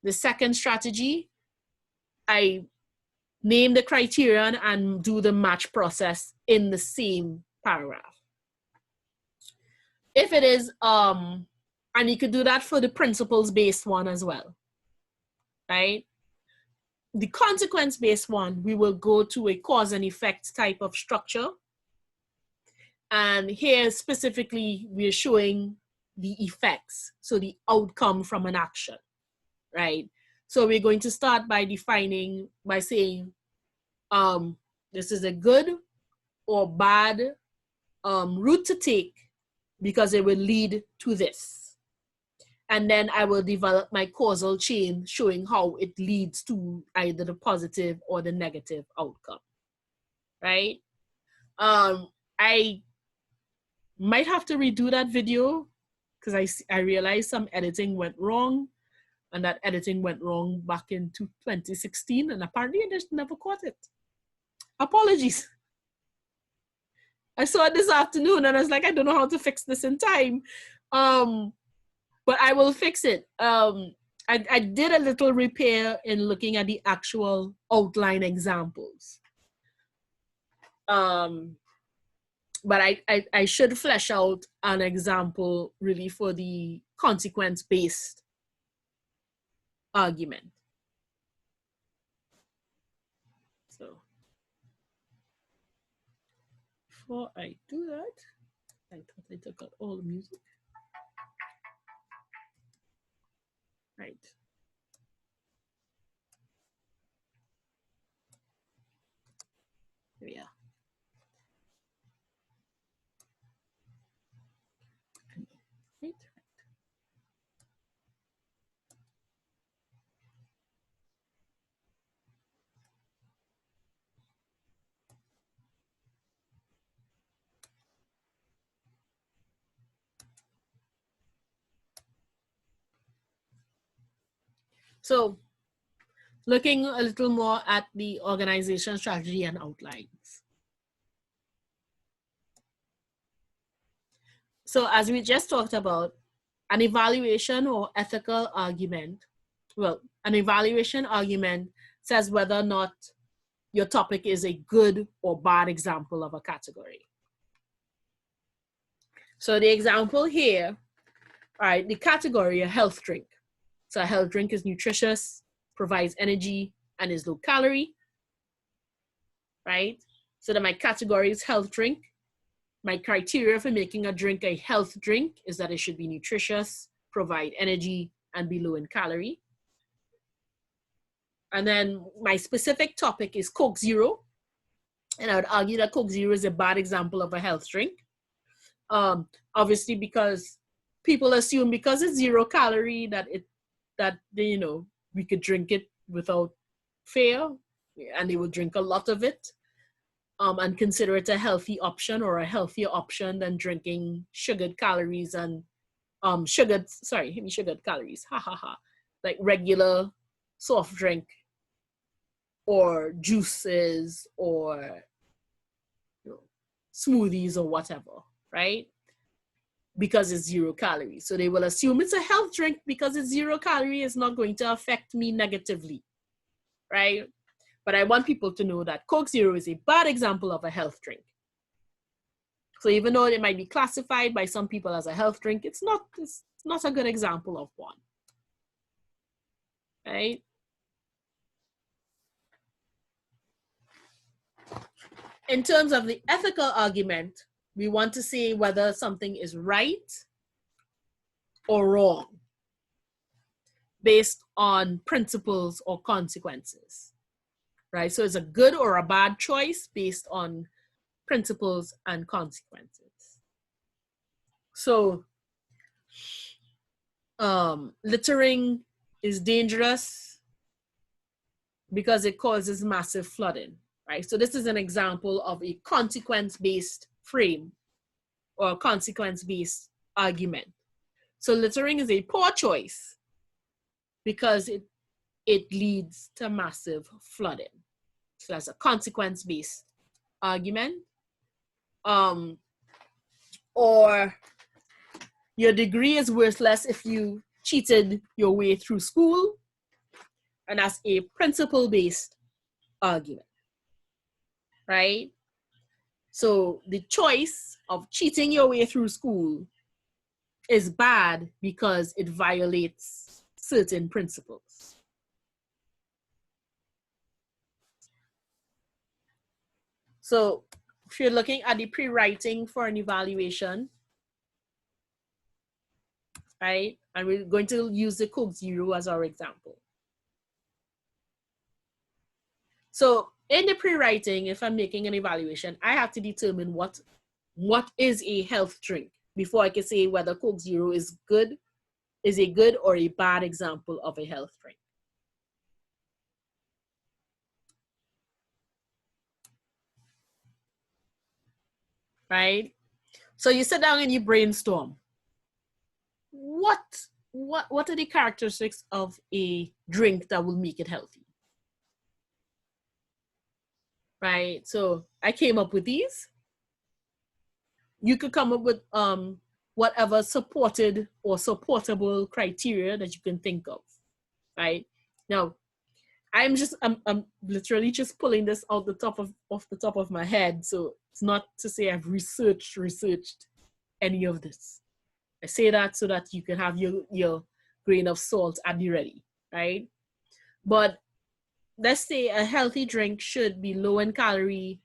The second strategy, I name the criterion and do the match process in the same paragraph. If it is, and you could do that for the principles-based one as well, right? The consequence-based one, we will go to a cause and effect type of structure. And here specifically, we're showing the effects, so the outcome from an action, right? So we're going to start by defining, by saying, this is a good or bad route to take because it will lead to this. And then I will develop my causal chain showing how it leads to either the positive or the negative outcome, right? I might have to redo that video because I realized some editing went wrong, and that editing went wrong back in 2016, and apparently I just never caught it. Apologies. I saw it this afternoon and I was like, I don't know how to fix this in time. But I will fix it. I did a little repair in looking at the actual outline examples. But I should flesh out an example really for the consequence-based argument. So before I do that, I thought I took out all the music. Right. Here we are. Right. So looking a little more at the organization strategy and outlines. So as we just talked about, an evaluation or ethical argument, well, an evaluation argument says whether or not your topic is a good or bad example of a category. So the example here, all right, the category, a health drink. So a health drink is nutritious, provides energy, and is low calorie, right? So then my category is health drink. My criteria for making a drink a health drink is that it should be nutritious, provide energy, and be low in calorie. And then my specific topic is Coke Zero. And I would argue that Coke Zero is a bad example of a health drink. Obviously, because people assume because it's 0 calorie that you know, we could drink it without fear, and they will drink a lot of it, and consider it a healthy option or a healthier option than drinking sugared calories and sugared calories, like regular soft drink or juices or, you know, smoothies or whatever, right? Because it's 0 calories. So they will assume it's a health drink because it's 0 calorie, it's not going to affect me negatively, right? But I want people to know that Coke Zero is a bad example of a health drink. So even though it might be classified by some people as a health drink, it's not a good example of one, right? In terms of the ethical argument, we want to see whether something is right or wrong based on principles or consequences, right? So it's a good or a bad choice based on principles and consequences. So littering is dangerous because it causes massive flooding, right? So this is an example of a consequence-based frame or consequence-based argument. So littering is a poor choice because it leads to massive flooding. So that's a consequence-based argument. Or your degree is worthless if you cheated your way through school, and that's a principle-based argument, right? So the choice of cheating your way through school is bad because it violates certain principles. So if you're looking at the pre-writing for an evaluation, right? And we're going to use the Coke Zero as our example. So in the pre-writing, if I'm making an evaluation, I have to determine what is a health drink before I can say whether Coke Zero is a good or a bad example of a health drink. Right? So you sit down and you brainstorm. What are the characteristics of a drink that will make it healthy? Right? So I came up with these. You could come up with whatever supported or supportable criteria that you can think of, right? Now, I'm literally just pulling this off the top of my head. So it's not to say I've researched any of this. I say that so that you can have your grain of salt at the ready, right? But let's say a healthy drink should be low in calorie,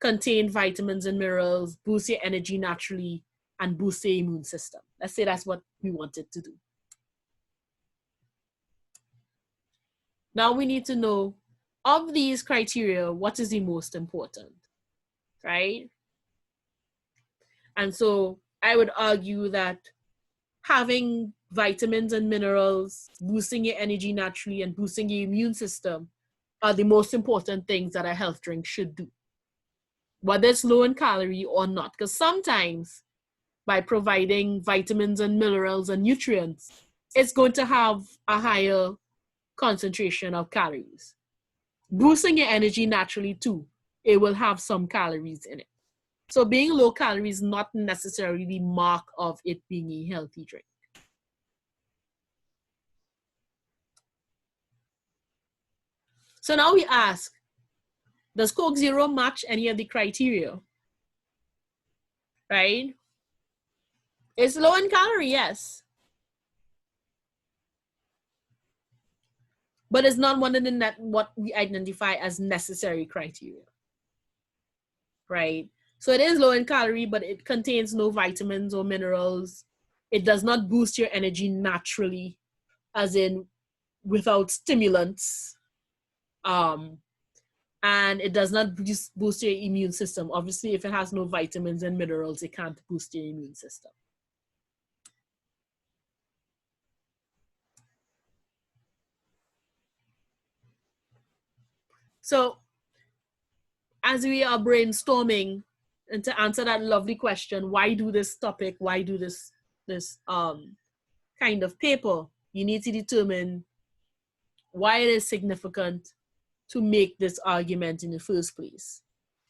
contain vitamins and minerals, boost your energy naturally, and boost your immune system. Let's say that's what we want it to do. Now we need to know, of these criteria, what is the most important, right? And so I would argue that having vitamins and minerals, boosting your energy naturally, and boosting your immune system are the most important things that a health drink should do, whether it's low in calorie or not. Because sometimes by providing vitamins and minerals and nutrients, it's going to have a higher concentration of calories. Boosting your energy naturally too, it will have some calories in it. So being low calorie is not necessarily the mark of it being a healthy drink. So now we ask, does Coke Zero match any of the criteria? Right? It's low in calorie, yes. But it's not one of the what we identify as necessary criteria. Right? So it is low in calorie, but it contains no vitamins or minerals. It does not boost your energy naturally, as in without stimulants. And it does not boost your immune system. Obviously, if it has no vitamins and minerals, it can't boost your immune system. So as we are brainstorming, and to answer that lovely question, why do this topic, why do this kind of paper, you need to determine why it is significant to make this argument in the first place.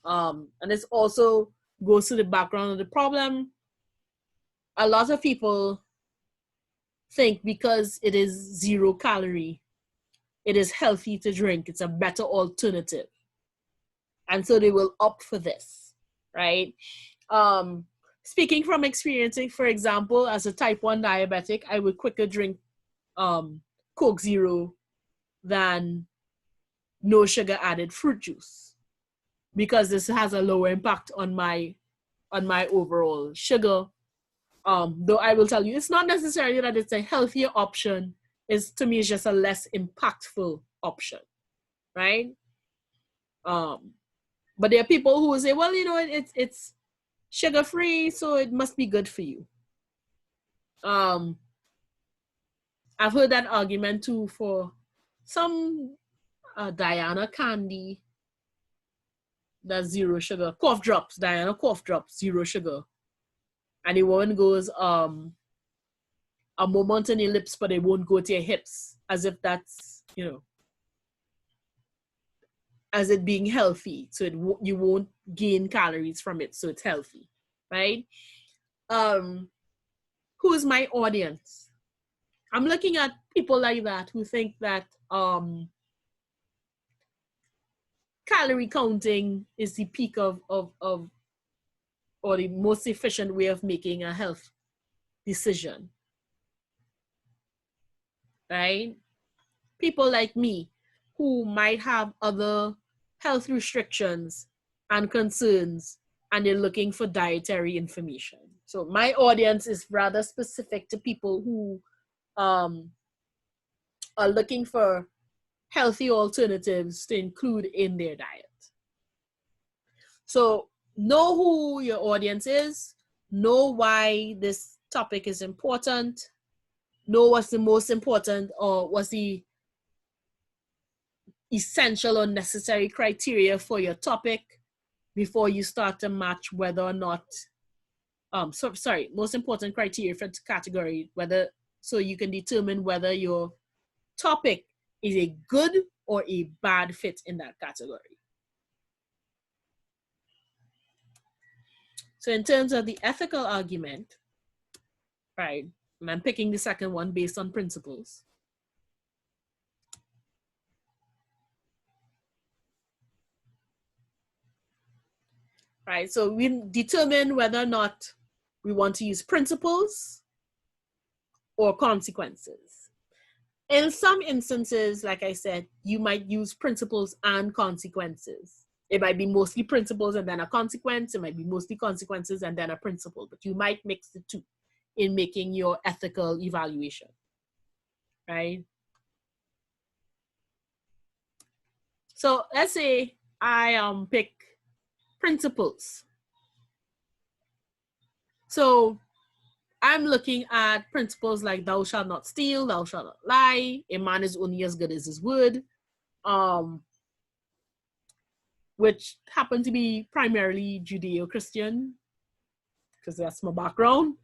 And this also goes to the background of the problem. A lot of people think because it is 0 calorie, it is healthy to drink. It's a better alternative. And so they will opt for this, right? Speaking from experience, for example, as a type 1 diabetic, I would quicker drink Coke Zero than no sugar added fruit juice, because this has a lower impact on my overall sugar. Though I will tell you, it's not necessarily that it's a healthier option. To me, it's just a less impactful option, right? But there are people who say, well, you know, it's sugar-free, so it must be good for you. I've heard that argument too for some Diana candy that's 0 sugar. Cough drops, Diana cough drops, 0 sugar. And the woman goes, a moment on your lips, but it won't go to your hips, as if that's, you know, as it being healthy. So you won't gain calories from it, so it's healthy, right? Who's my audience? I'm looking at people like that who think that calorie counting is the peak of or the most efficient way of making a health decision, right? People like me who might have other health restrictions and concerns, and they're looking for dietary information. So my audience is rather specific to people who are looking for healthy alternatives to include in their diet. So know who your audience is, know why this topic is important, know what's the most important or what's the essential or necessary criteria for your topic before you start to match whether or not, most important criteria for the category, so you can determine whether your topic is a good or a bad fit in that category. So in terms of the ethical argument, right, and I'm picking the second one based on principles. Right, so we determine whether or not we want to use principles or consequences. In some instances, like I said, you might use principles and consequences. It might be mostly principles and then a consequence. It might be mostly consequences and then a principle, but you might mix the two in making your ethical evaluation, right? So let's say I pick principles. So I'm looking at principles like thou shalt not steal, thou shalt not lie, a man is only as good as his word, which happen to be primarily Judeo-Christian, because that's my background.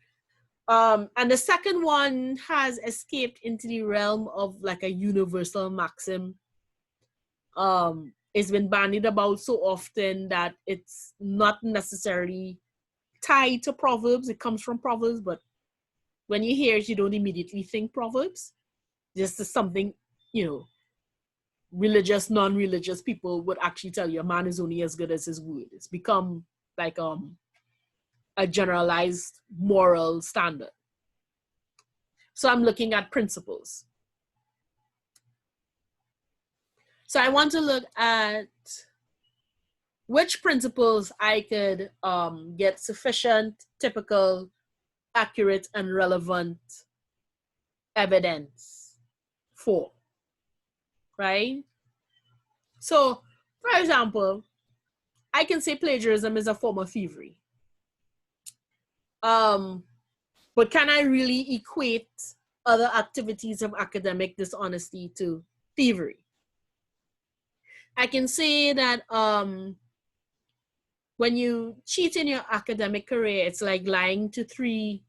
And the second one has escaped into the realm of like a universal maxim. It's been bandied about so often that it's not necessarily tied to Proverbs. It comes from Proverbs, but when you hear it, you don't immediately think Proverbs. This is something, you know, religious, non-religious people would actually tell you a man is only as good as his word. It's become like a generalized moral standard. So I'm looking at principles. So I want to look at which principles I could get sufficient, typical, accurate, and relevant evidence for, right? So, for example, I can say plagiarism is a form of thievery. But can I really equate other activities of academic dishonesty to thievery? I can say that when you cheat in your academic career, it's like lying to three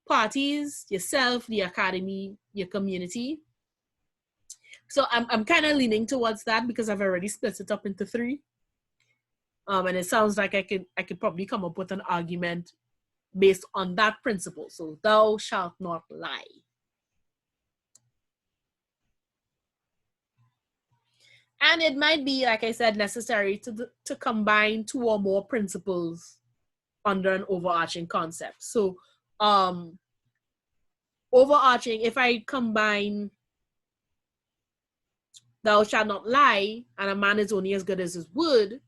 parties: yourself, the academy, your community. So I'm kind of leaning towards that because I've already split it up into three. And it sounds like I could probably come up with an argument based on that principle. So thou shalt not lie. And it might be, like I said, necessary to combine two or more principles under an overarching concept. So overarching, if I combine thou shalt not lie and a man is only as good as his word,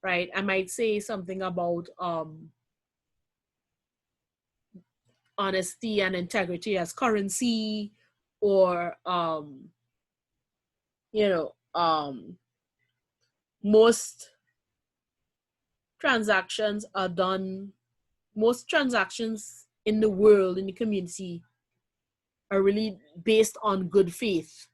right? I might say something about honesty and integrity as currency, or most transactions in the world, in the community, are really based on good faith.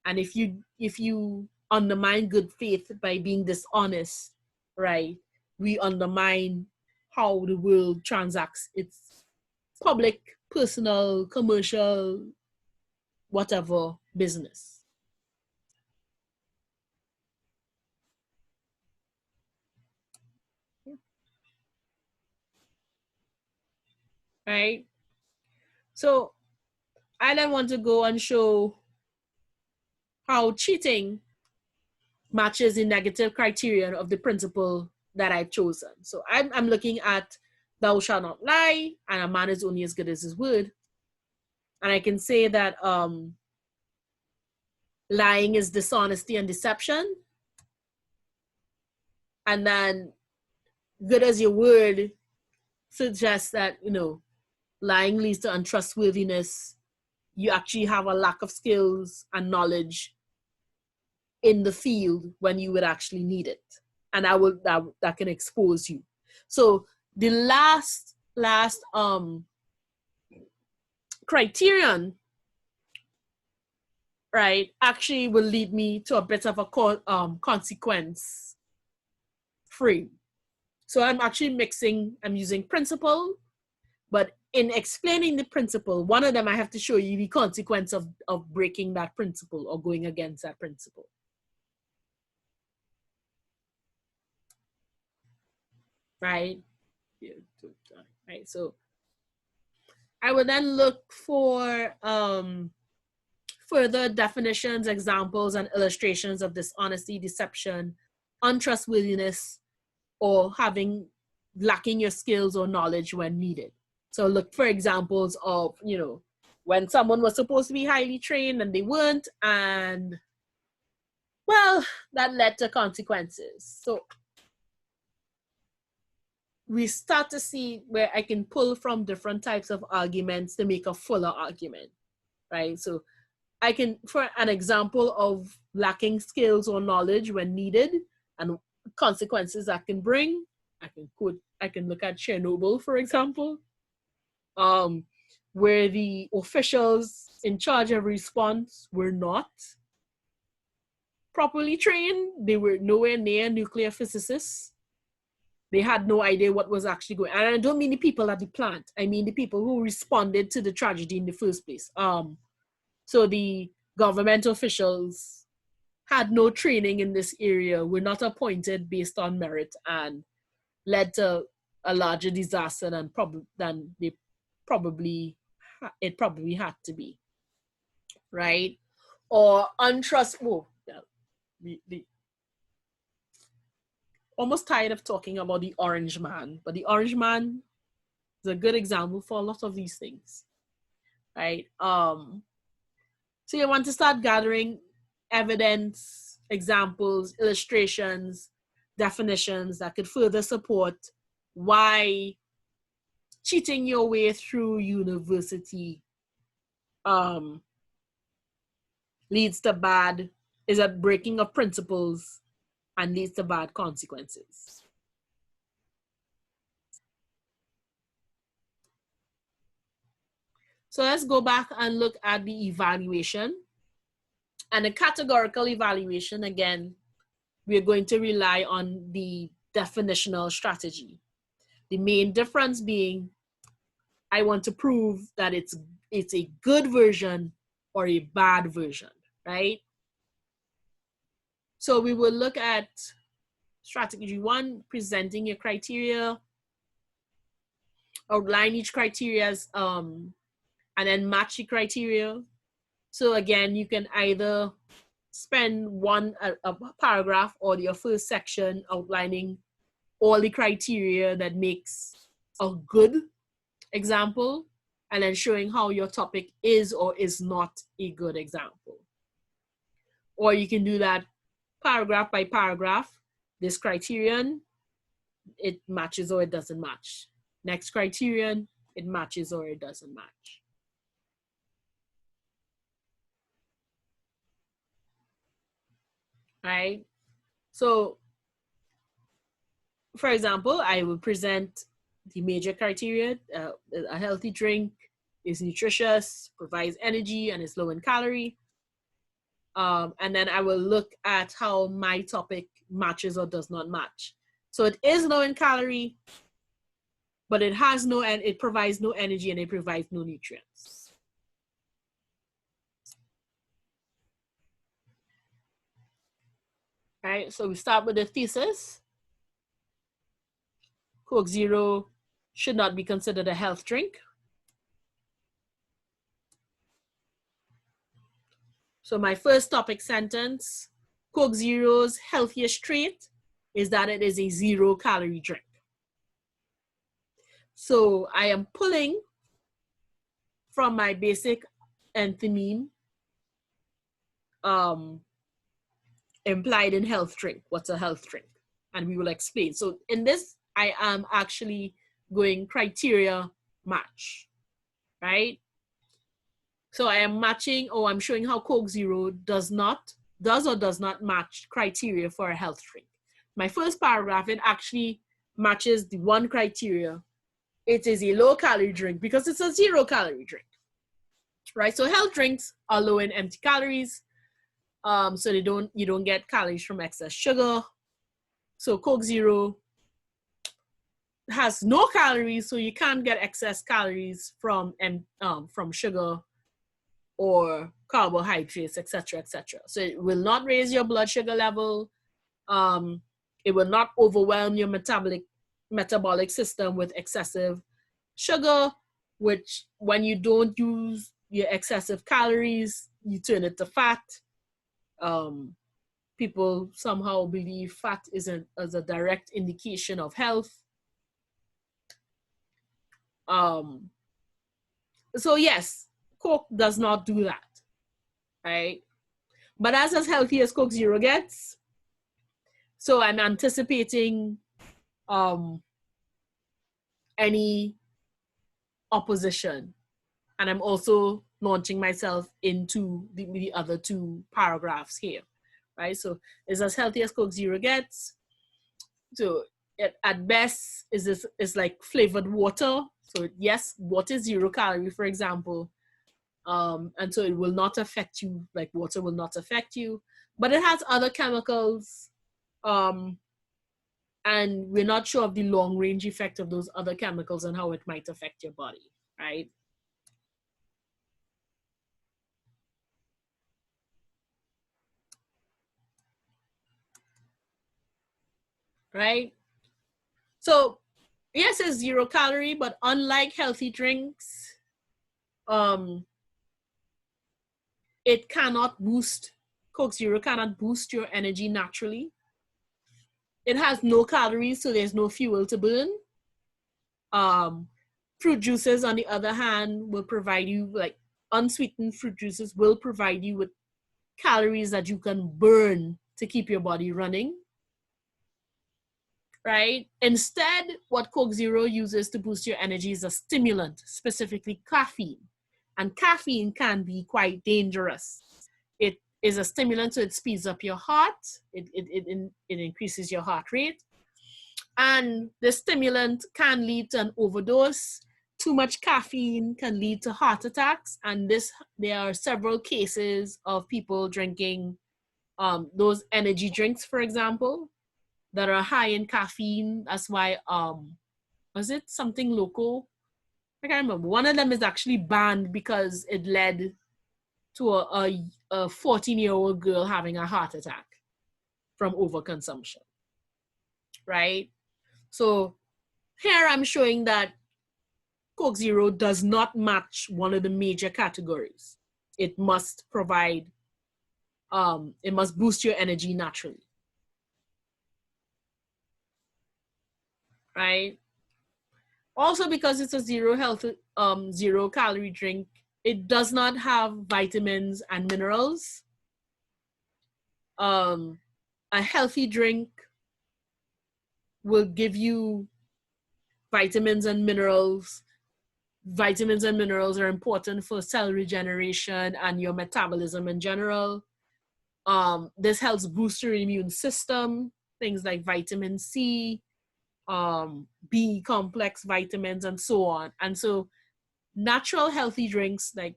And if you undermine good faith by being dishonest, right, we undermine how the world transacts its public, personal, commercial, whatever business. Right? So I then want to go and show how cheating matches the negative criterion of the principle that I've chosen. So I'm looking at thou shalt not lie, and a man is only as good as his word. And I can say that lying is dishonesty and deception. And then good as your word suggests that, lying leads to untrustworthiness. You actually have a lack of skills and knowledge in the field when you would actually need it. And that can expose you. So the last criterion, right, actually will lead me to a bit of a consequence frame. So I'm using principle, but in explaining the principle, one of them I have to show you the consequence of breaking that principle or going against that principle. Right? Right. So I would then look for further definitions, examples, and illustrations of dishonesty, deception, untrustworthiness, or lacking your skills or knowledge when needed. So look for examples of, you know, when someone was supposed to be highly trained and they weren't, and well, that led to consequences. So we start to see where I can pull from different types of arguments to make a fuller argument, right? So I can, for an example of lacking skills or knowledge when needed and consequences that can bring, I can look at Chernobyl, for example, where the officials in charge of response were not properly trained. They were nowhere near nuclear physicists. They had no idea what was actually going on. And I don't mean the people at the plant. I mean the people who responded to the tragedy in the first place. So the government officials had no training in this area, were not appointed based on merit, and led to a larger disaster than it probably had to be, right? Or untrustworthy. Almost tired of talking about the Orange Man, but the Orange Man is a good example for a lot of these things, right? So you want to start gathering evidence, examples, illustrations, definitions that could further support why cheating your way through university leads to bad, is a breaking of principles and leads to bad consequences. So let's go back and look at the evaluation. And the categorical evaluation, again, we're going to rely on the definitional strategy. The main difference being, I want to prove that it's a good version or a bad version, right? So we will look at strategy 1, presenting your criteria, outline each criteria, and then match the criteria. So again, you can either spend a paragraph or your first section outlining all the criteria that makes a good example, and then showing how your topic is or is not a good example. Or you can do that paragraph by paragraph. This criterion, it matches or it doesn't match. Next criterion, it matches or it doesn't match. Right? So, for example, I will present the major criteria. A healthy drink is nutritious, provides energy, and is low in calorie. And then I will look at how my topic matches or does not match. So it is low in calorie, but it provides no energy and it provides no nutrients. All right, so we start with the thesis. Coke Zero should not be considered a health drink. So my first topic sentence, Coke Zero's healthiest trait is that it is a 0-calorie drink. So I am pulling from my basic enthymeme implied in health drink. What's a health drink? And we will explain. So in this, I am actually going criteria match, right? So I am matching, or I'm showing how Coke Zero does or does not match criteria for a health drink. My first paragraph, it actually matches the one criteria. It is a low-calorie drink because it's a 0-calorie drink, right? So health drinks are low in empty calories, so you don't get calories from excess sugar. So Coke Zero has no calories, so you can't get excess calories from sugar or carbohydrates, etc., etc. So it will not raise your blood sugar level. It will not overwhelm your metabolic system with excessive sugar, which when you don't use your excessive calories, you turn it to fat. People somehow believe fat is a direct indication of health. So yes, Coke does not do that, right? But that's as healthy as Coke Zero gets. So I'm anticipating any opposition. And I'm also launching myself into the other two paragraphs here, right? So it's as healthy as Coke Zero gets. So at best is like flavored water. So yes, water is 0 calorie, for example. And so it will not affect you, like water will not affect you, but it has other chemicals. And we're not sure of the long range effect of those other chemicals and how it might affect your body, right? Right? So yes, it's 0 calorie, but unlike healthy drinks, it cannot boost, Coke Zero cannot boost your energy naturally. It has no calories, so there's no fuel to burn. Fruit juices, on the other hand, will provide you, like unsweetened fruit juices will provide you with calories that you can burn to keep your body running. Right? Instead, what Coke Zero uses to boost your energy is a stimulant, specifically caffeine. And caffeine can be quite dangerous. It is a stimulant, so it speeds up your heart. It increases your heart rate. And the stimulant can lead to an overdose. Too much caffeine can lead to heart attacks. And there are several cases of people drinking those energy drinks, for example, that are high in caffeine. That's why, was it something local? I can't remember. One of them is actually banned because it led to a 14-year-old girl having a heart attack from overconsumption, right? So here I'm showing that Coke Zero does not match one of the major categories. It must provide, it must boost your energy naturally. Right? Also, because it's a 0 calorie drink, it does not have vitamins and minerals. A healthy drink will give you vitamins and minerals. Vitamins and minerals are important for cell regeneration and your metabolism in general. This helps boost your immune system, things like vitamin C, B complex vitamins, and so on. And so natural healthy drinks like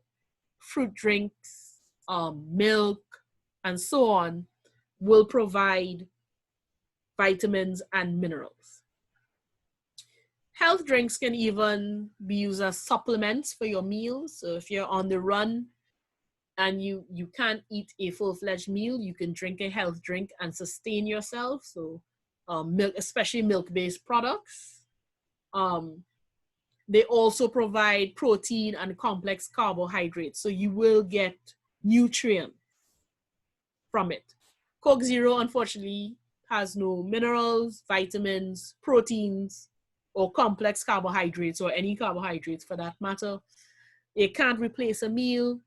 fruit drinks, milk, and so on will provide vitamins and minerals. Health drinks can even be used as supplements for your meals. So if you're on the run and you can't eat a full-fledged meal, you can drink a health drink and sustain yourself. So milk, especially milk-based products. They also provide protein and complex carbohydrates. So you will get nutrients from it. Coke Zero, unfortunately, has no minerals, vitamins, proteins, or complex carbohydrates, or any carbohydrates for that matter. It can't replace a meal.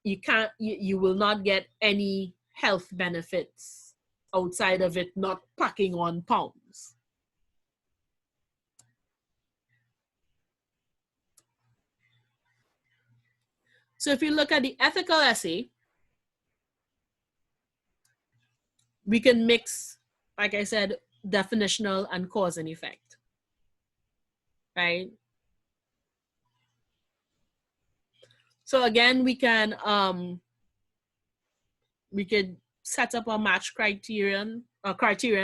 You will not get any health benefits outside of it not packing on pounds. So if you look at the ethical essay, we can mix, like I said, definitional and cause and effect, right? So again, we could set up a match criterion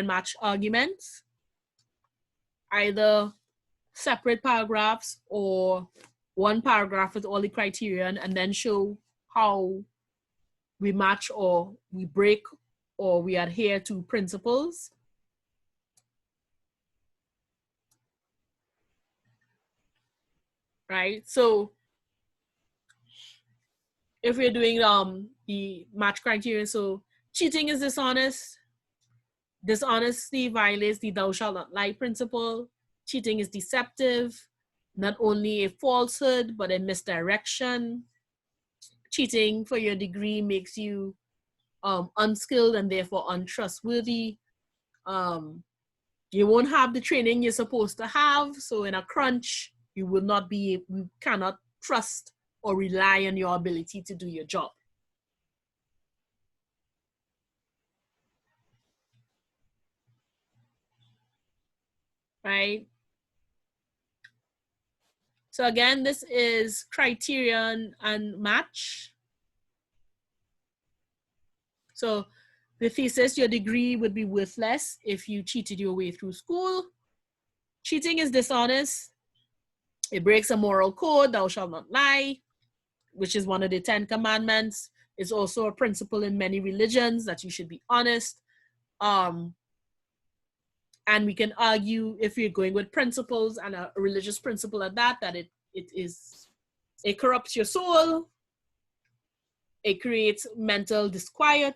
match arguments, either separate paragraphs or one paragraph with all the criterion, and then show how we match or we break or we adhere to principles. Right? So if we're doing the match criteria, so cheating is dishonest. Dishonesty violates the thou shalt not lie principle. Cheating is deceptive. not only a falsehood, but a misdirection. Cheating for your degree makes you unskilled and therefore untrustworthy. You won't have the training you're supposed to have. So in a crunch, you cannot trust or rely on your ability to do your job. Right? So again, this is criterion and match. So the thesis, your degree would be worthless if you cheated your way through school. Cheating is dishonest. It breaks a moral code, thou shalt not lie, which is one of the 10 commandments. It's also a principle in many religions that you should be honest. And we can argue, if you're going with principles and a religious principle at that it corrupts your soul. It creates mental disquiet.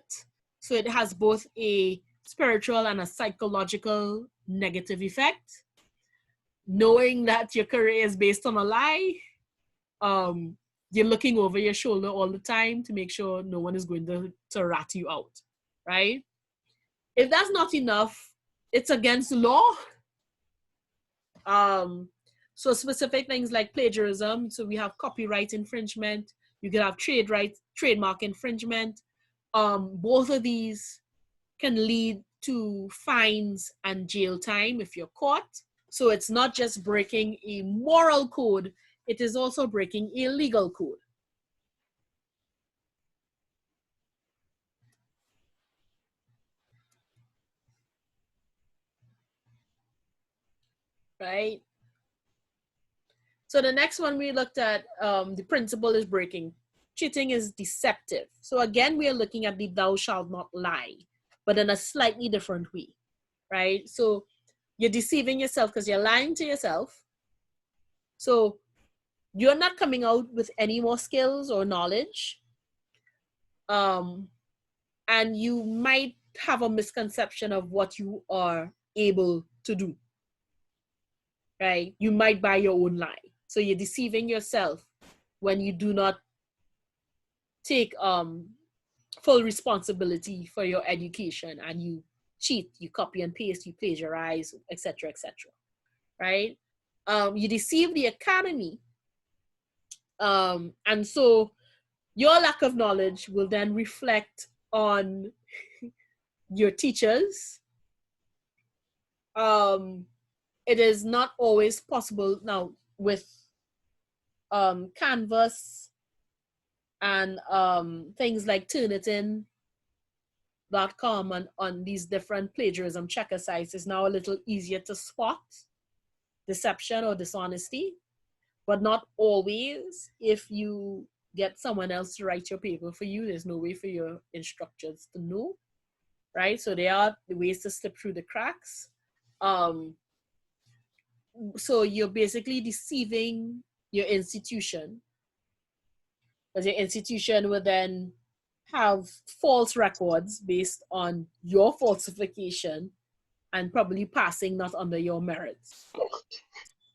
So it has both a spiritual and a psychological negative effect. Knowing that your career is based on a lie, you're looking over your shoulder all the time to make sure no one is going to rat you out, right? If that's not enough, it's against the law. So specific things like plagiarism. So we have copyright infringement. You can have trademark infringement. Both of these can lead to fines and jail time if you're caught. So it's not just breaking a moral code, it is also breaking a legal code. Right? So the next one we looked at, the principle is breaking. Cheating is deceptive. So again, we are looking at the thou shalt not lie, but in a slightly different way, right? So you're deceiving yourself because you're lying to yourself. So you're not coming out with any more skills or knowledge. And you might have a misconception of what you are able to do, right? You might buy your own lie. So you're deceiving yourself when you do not take full responsibility for your education, and you cheat, you copy and paste, you plagiarize, etc., right? You deceive the academy, and so your lack of knowledge will then reflect on your teachers. It is not always possible now with Canvas and things like Turnitin.com and on these different plagiarism checker sites. Is now a little easier to spot deception or dishonesty, but not always. If you get someone else to write your paper for you, there's no way for your instructors to know, right? So there are the ways to slip through the cracks. So you're basically deceiving your institution, because your institution will then have false records based on your falsification and probably passing not under your merits.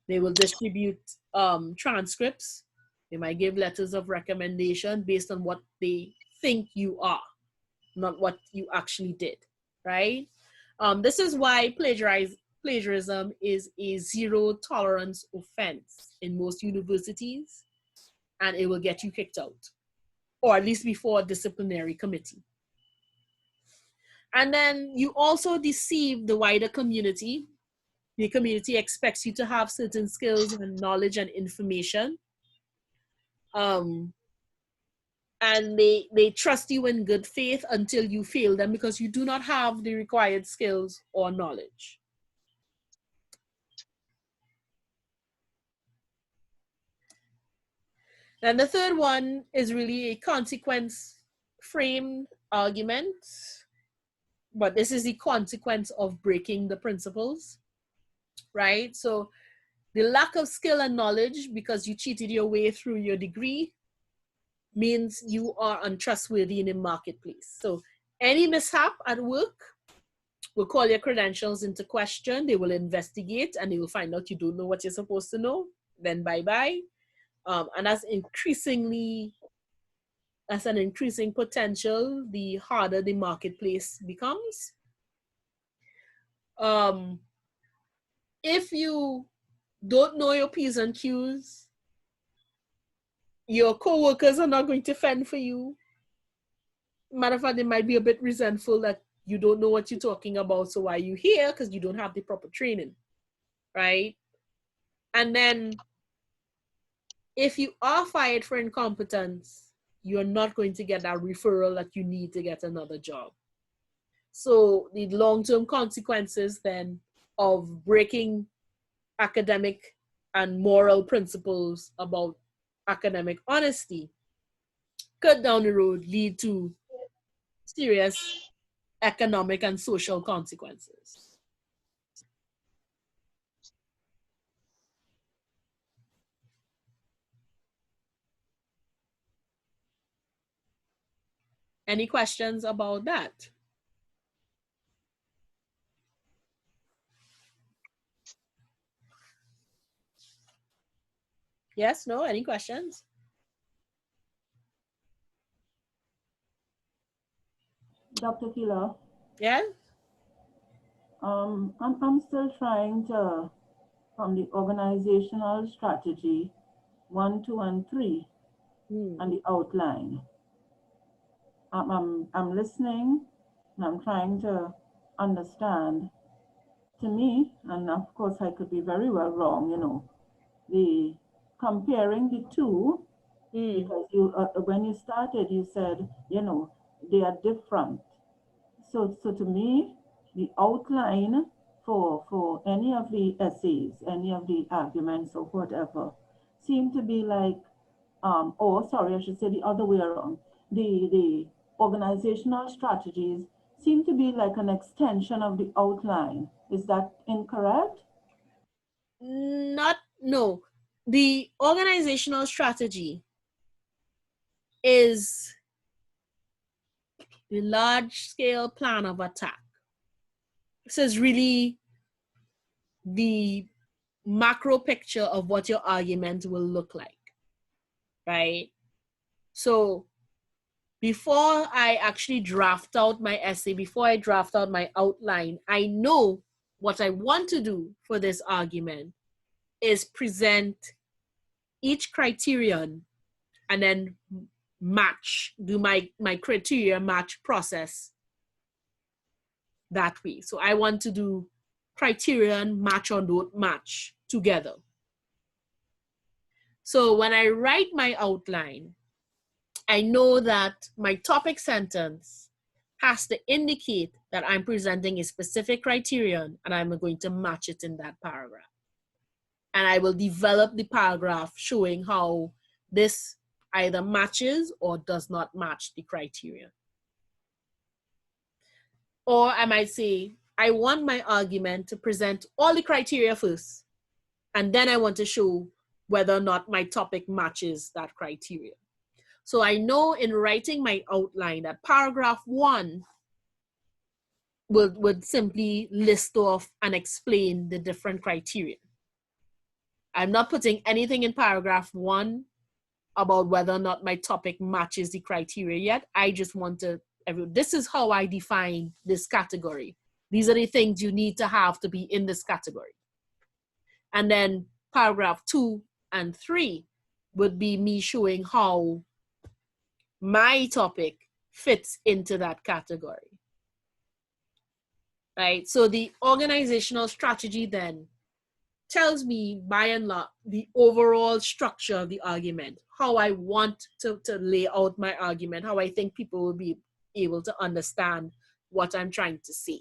They will distribute transcripts. They might give letters of recommendation based on what they think you are, not what you actually did, right? This is why plagiarism is a zero tolerance offense in most universities, and it will get you kicked out, or at least before a disciplinary committee. And then you also deceive the wider community. The community expects you to have certain skills and knowledge and information. And they trust you in good faith until you fail them because you do not have the required skills or knowledge. And the third one is really a consequence framed argument, but this is the consequence of breaking the principles, right? So the lack of skill and knowledge because you cheated your way through your degree means you are untrustworthy in the marketplace. So any mishap at work will call your credentials into question. They will investigate and they will find out you don't know what you're supposed to know. then bye-bye. And that's an increasing potential the harder the marketplace becomes. If you don't know your P's and Q's, your co-workers are not going to fend for you. Matter of fact, they might be a bit resentful that you don't know what you're talking about, so why are you here? Because you don't have the proper training, right? And then if you are fired for incompetence, you're not going to get that referral that you need to get another job. So the long-term consequences then of breaking academic and moral principles about academic honesty could down the road lead to serious economic and social consequences. Any questions about that? Yes, no, any questions? Dr. Kila, Yeah? I'm still trying to, from the organizational strategy 1, 2, and 3, and the outline. I'm listening and I'm trying to understand. To me, and of course I could be very well wrong, you know, the comparing the two, because you when you started you said, you know, they are different. So to me, the outline for any of the essays, any of the arguments or whatever, seem to be like, or sorry, I should say the other way around. The organizational strategies seem to be like an extension of the outline. Is that incorrect? No. The organizational strategy is the large scale plan of attack. This is really the macro picture of what your argument will look like, right? So before I actually draft out my essay, before I draft out my outline, I know what I want to do for this argument is present each criterion and then do my criteria match process that way. So I want to do criterion match or don't match together. So when I write my outline, I know that my topic sentence has to indicate that I'm presenting a specific criterion and I'm going to match it in that paragraph. And I will develop the paragraph showing how this either matches or does not match the criterion. Or I might say, I want my argument to present all the criteria first, and then I want to show whether or not my topic matches that criteria. So I know in writing my outline that paragraph 1 would simply list off and explain the different criteria. I'm not putting anything in paragraph 1 about whether or not my topic matches the criteria yet. I just want to, this is how I define this category. These are the things you need to have to be in this category. And then paragraph 2 and 3 would be me showing how my topic fits into that category. Right? So the organizational strategy then tells me, by and large, the overall structure of the argument, how I want to lay out my argument, how I think people will be able to understand what I'm trying to say.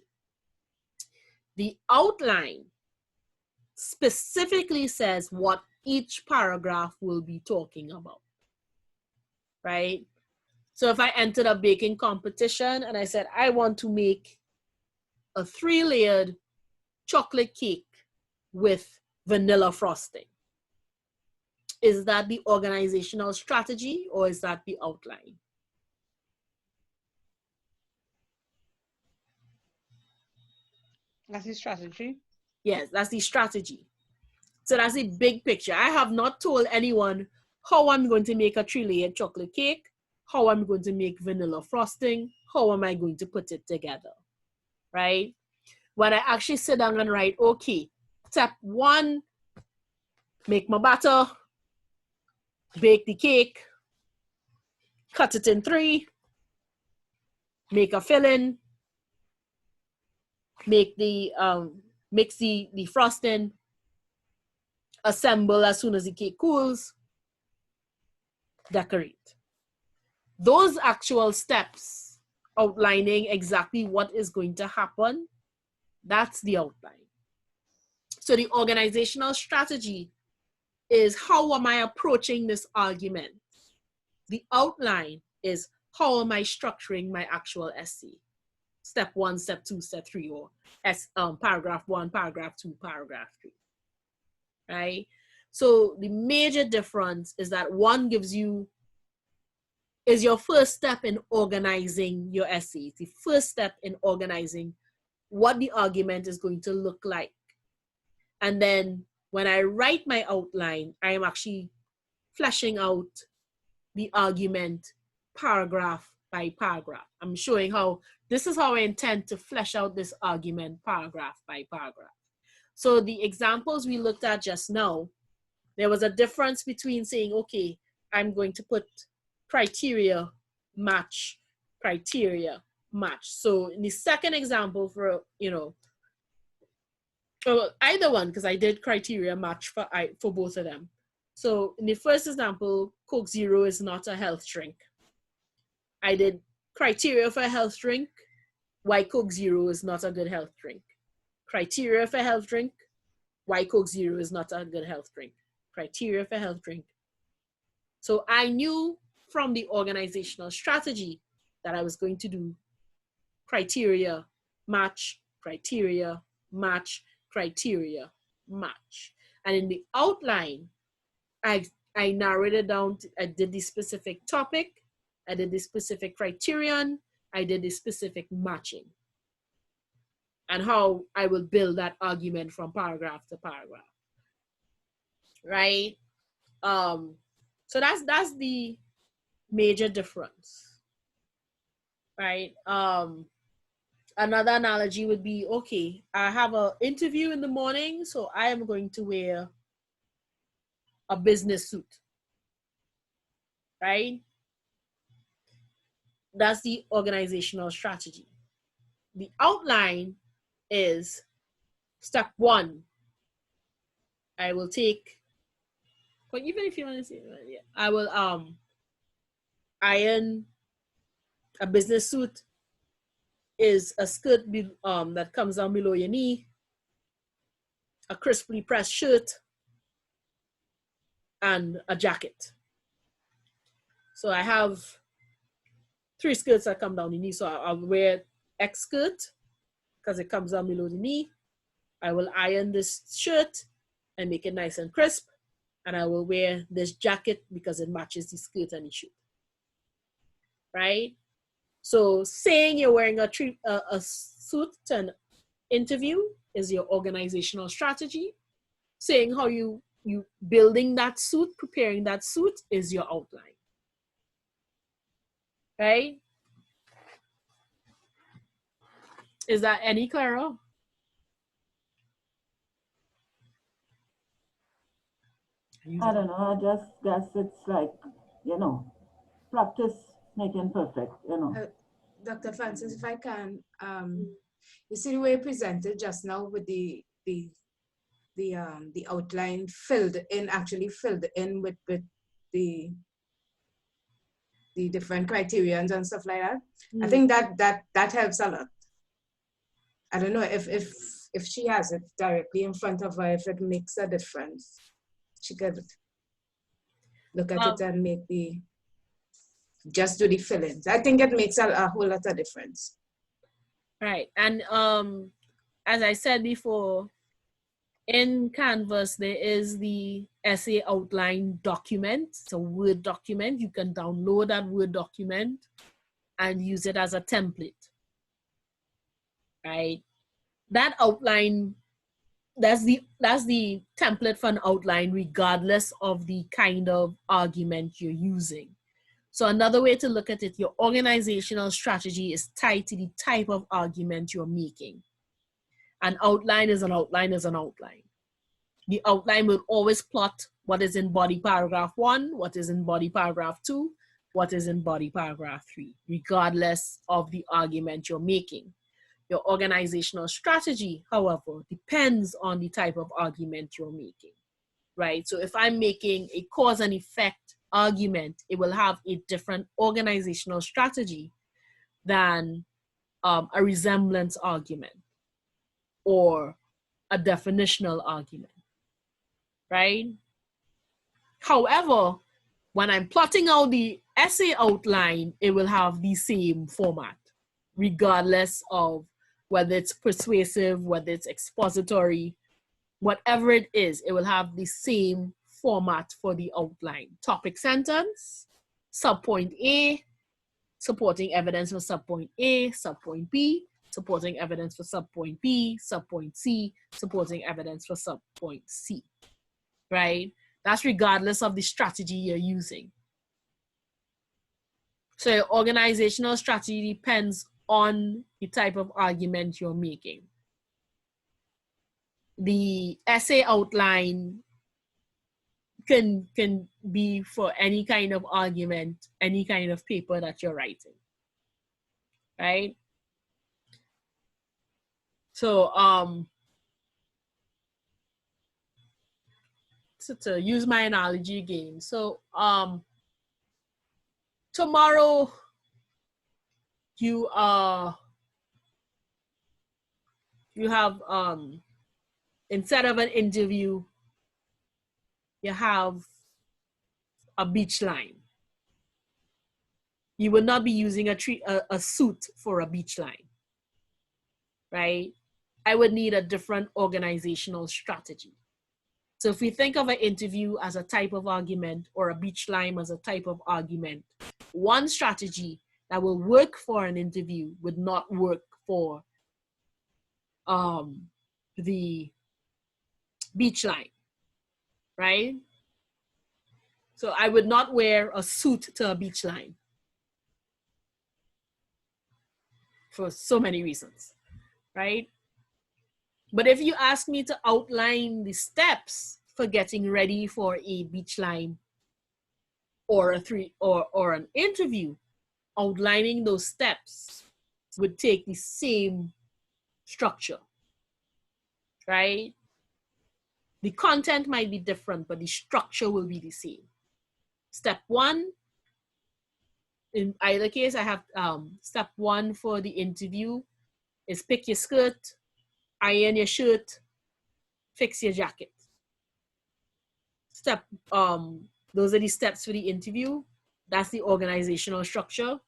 The outline specifically says what each paragraph will be talking about, right? So if I entered a baking competition and I said, I want to make a 3-layered chocolate cake with vanilla frosting, is that the organizational strategy or is that the outline? That's the strategy. Yes, that's the strategy. So that's the big picture. I have not told anyone how I'm going to make a 3-layered chocolate cake, how I'm going to make vanilla frosting, how am I going to put it together, right? When I actually sit down and write, okay, step 1, make my batter, bake the cake, cut it in 3, make a filling, make the mix the frosting, assemble as soon as the cake cools, decorate. Those actual steps outlining exactly what is going to happen, that's the outline. So the organizational strategy is, how am I approaching this argument? The outline is, how am I structuring my actual essay? Step 1, step 2, step 3, or paragraph 1, paragraph 2, paragraph 3, right? So the major difference is that one gives you, is your first step in organizing your essay. It's the first step in organizing what the argument is going to look like. And then when I write my outline, I am actually fleshing out the argument paragraph by paragraph. I'm showing how, this is how I intend to flesh out this argument paragraph by paragraph. So the examples we looked at just now, there was a difference between saying, okay, I'm going to put criteria match, criteria match. So in the second example for, either one, because I did criteria match for both of them. So in the first example, Coke Zero is not a health drink. I did criteria for a health drink, why Coke Zero is not a good health drink. Criteria for health drink, why Coke Zero is not a good health drink. Criteria for health drink. So I knew from the organizational strategy that I was going to do criteria, match, criteria, match, criteria, match. And in the outline, I narrowed it down. I did the specific topic, I did the specific criterion, I did the specific matching, and how I will build that argument from paragraph to paragraph, right? So that's the major difference, right? Another analogy would be, okay, I have an interview in the morning, so I am going to wear a business suit, right? That's the organizational strategy. The outline is, step 1, I will take, but even if you want to say, yeah, I will iron a business suit is a skirt that comes down below your knee, a crisply pressed shirt, and a jacket. So I have 3 skirts that come down the knee. So I'll wear X skirt because it comes down below the knee. I will iron this shirt and make it nice and crisp. And I will wear this jacket because it matches the skirt and the shirt, right? So saying you're wearing a suit to an interview is your organizational strategy. Saying how you building that suit, preparing that suit is your outline, right? Is that any clearer? I don't know, I just guess it's like, practice making perfect, Dr. Francis, if I can, you see the way you presented just now with the outline filled in with the different criterions and stuff like that. I think that helps a lot. I don't know if she has it directly in front of her, if it makes a difference. She could look at it and just do the fillings. I think it makes a whole lot of difference. Right. And as I said before, in Canvas, there is the essay outline document. It's a Word document. You can download that Word document and use it as a template, right? That outline that's the template for an outline, regardless of the kind of argument you're using. So another way to look at it, your organizational strategy is tied to the type of argument you're making. An outline is an outline is an outline. The outline will always plot what is in body paragraph 1, what is in body paragraph 2, what is in body paragraph 3, regardless of the argument you're making. Your organizational strategy, however, depends on the type of argument you're making, right? So if I'm making a cause and effect argument, it will have a different organizational strategy than a resemblance argument or a definitional argument, right? However, when I'm plotting out the essay outline, it will have the same format, regardless of whether it's persuasive, whether it's expository, whatever it is, it will have the same format for the outline. Topic sentence, subpoint A, supporting evidence for subpoint A, subpoint B, supporting evidence for subpoint B, subpoint C, supporting evidence for subpoint C, right? That's regardless of the strategy you're using. So your organizational strategy depends on the type of argument you're making. The essay outline can be for any kind of argument, any kind of paper that you're writing, right? So, to use my analogy again. So, tomorrow you have, instead of an interview, you have a beach line. You will not be using a suit for a beach line, right? I would need a different organizational strategy. So if we think of an interview as a type of argument or a beach line as a type of argument, one strategy that will work for an interview would not work for the beach line, right? So I would not wear a suit to a beach line for so many reasons, right? But if you ask me to outline the steps for getting ready for a beach line or an interview, outlining those steps would take the same structure, right? The content might be different, but the structure will be the same. Step 1, in either case, I have step 1 for the interview is pick your skirt, iron your shirt, fix your jacket. Those are the steps for the interview. That's the organizational structure.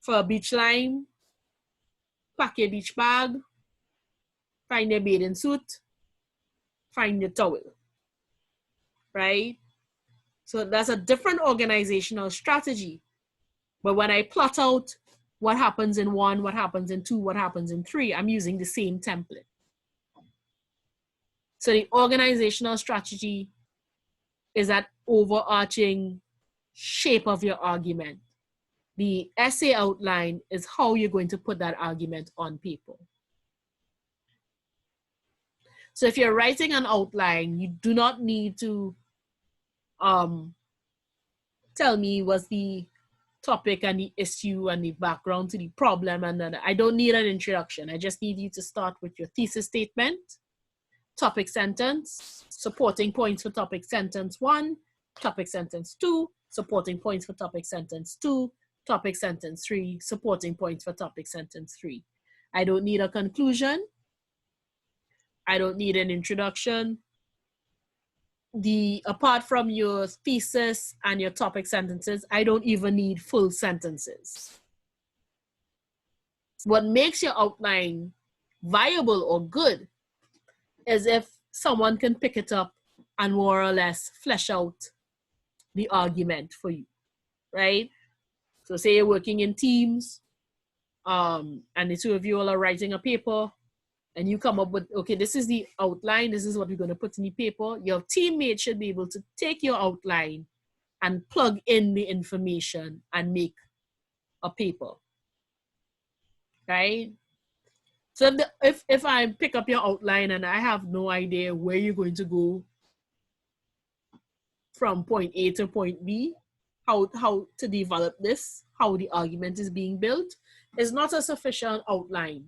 For a beach line, pack your beach bag, find your bathing suit, find your towel, right? So that's a different organizational strategy. But when I plot out what happens in 1, what happens in 2, what happens in 3, I'm using the same template. So the organizational strategy is that overarching shape of your argument. The essay outline is how you're going to put that argument on paper. So if you're writing an outline, you do not need to tell me what's the topic and the issue and the background to the problem, and then I don't need an introduction. I just need you to start with your thesis statement, topic sentence, supporting points for topic sentence 1, topic sentence 2, supporting points for topic sentence 2, topic sentence 3, supporting points for topic sentence 3. I don't need a conclusion. I don't need an introduction. Apart from your thesis and your topic sentences, I don't even need full sentences. What makes your outline viable or good is if someone can pick it up and more or less flesh out the argument for you, right? So say you're working in teams, and the two of you all are writing a paper, and you come up with, okay, this is the outline, this is what we're going to put in the paper, your teammate should be able to take your outline and plug in the information and make a paper, right? So if I pick up your outline and I have no idea where you're going to go from point A to point B, how to develop this, how the argument is being built, is not a sufficient outline,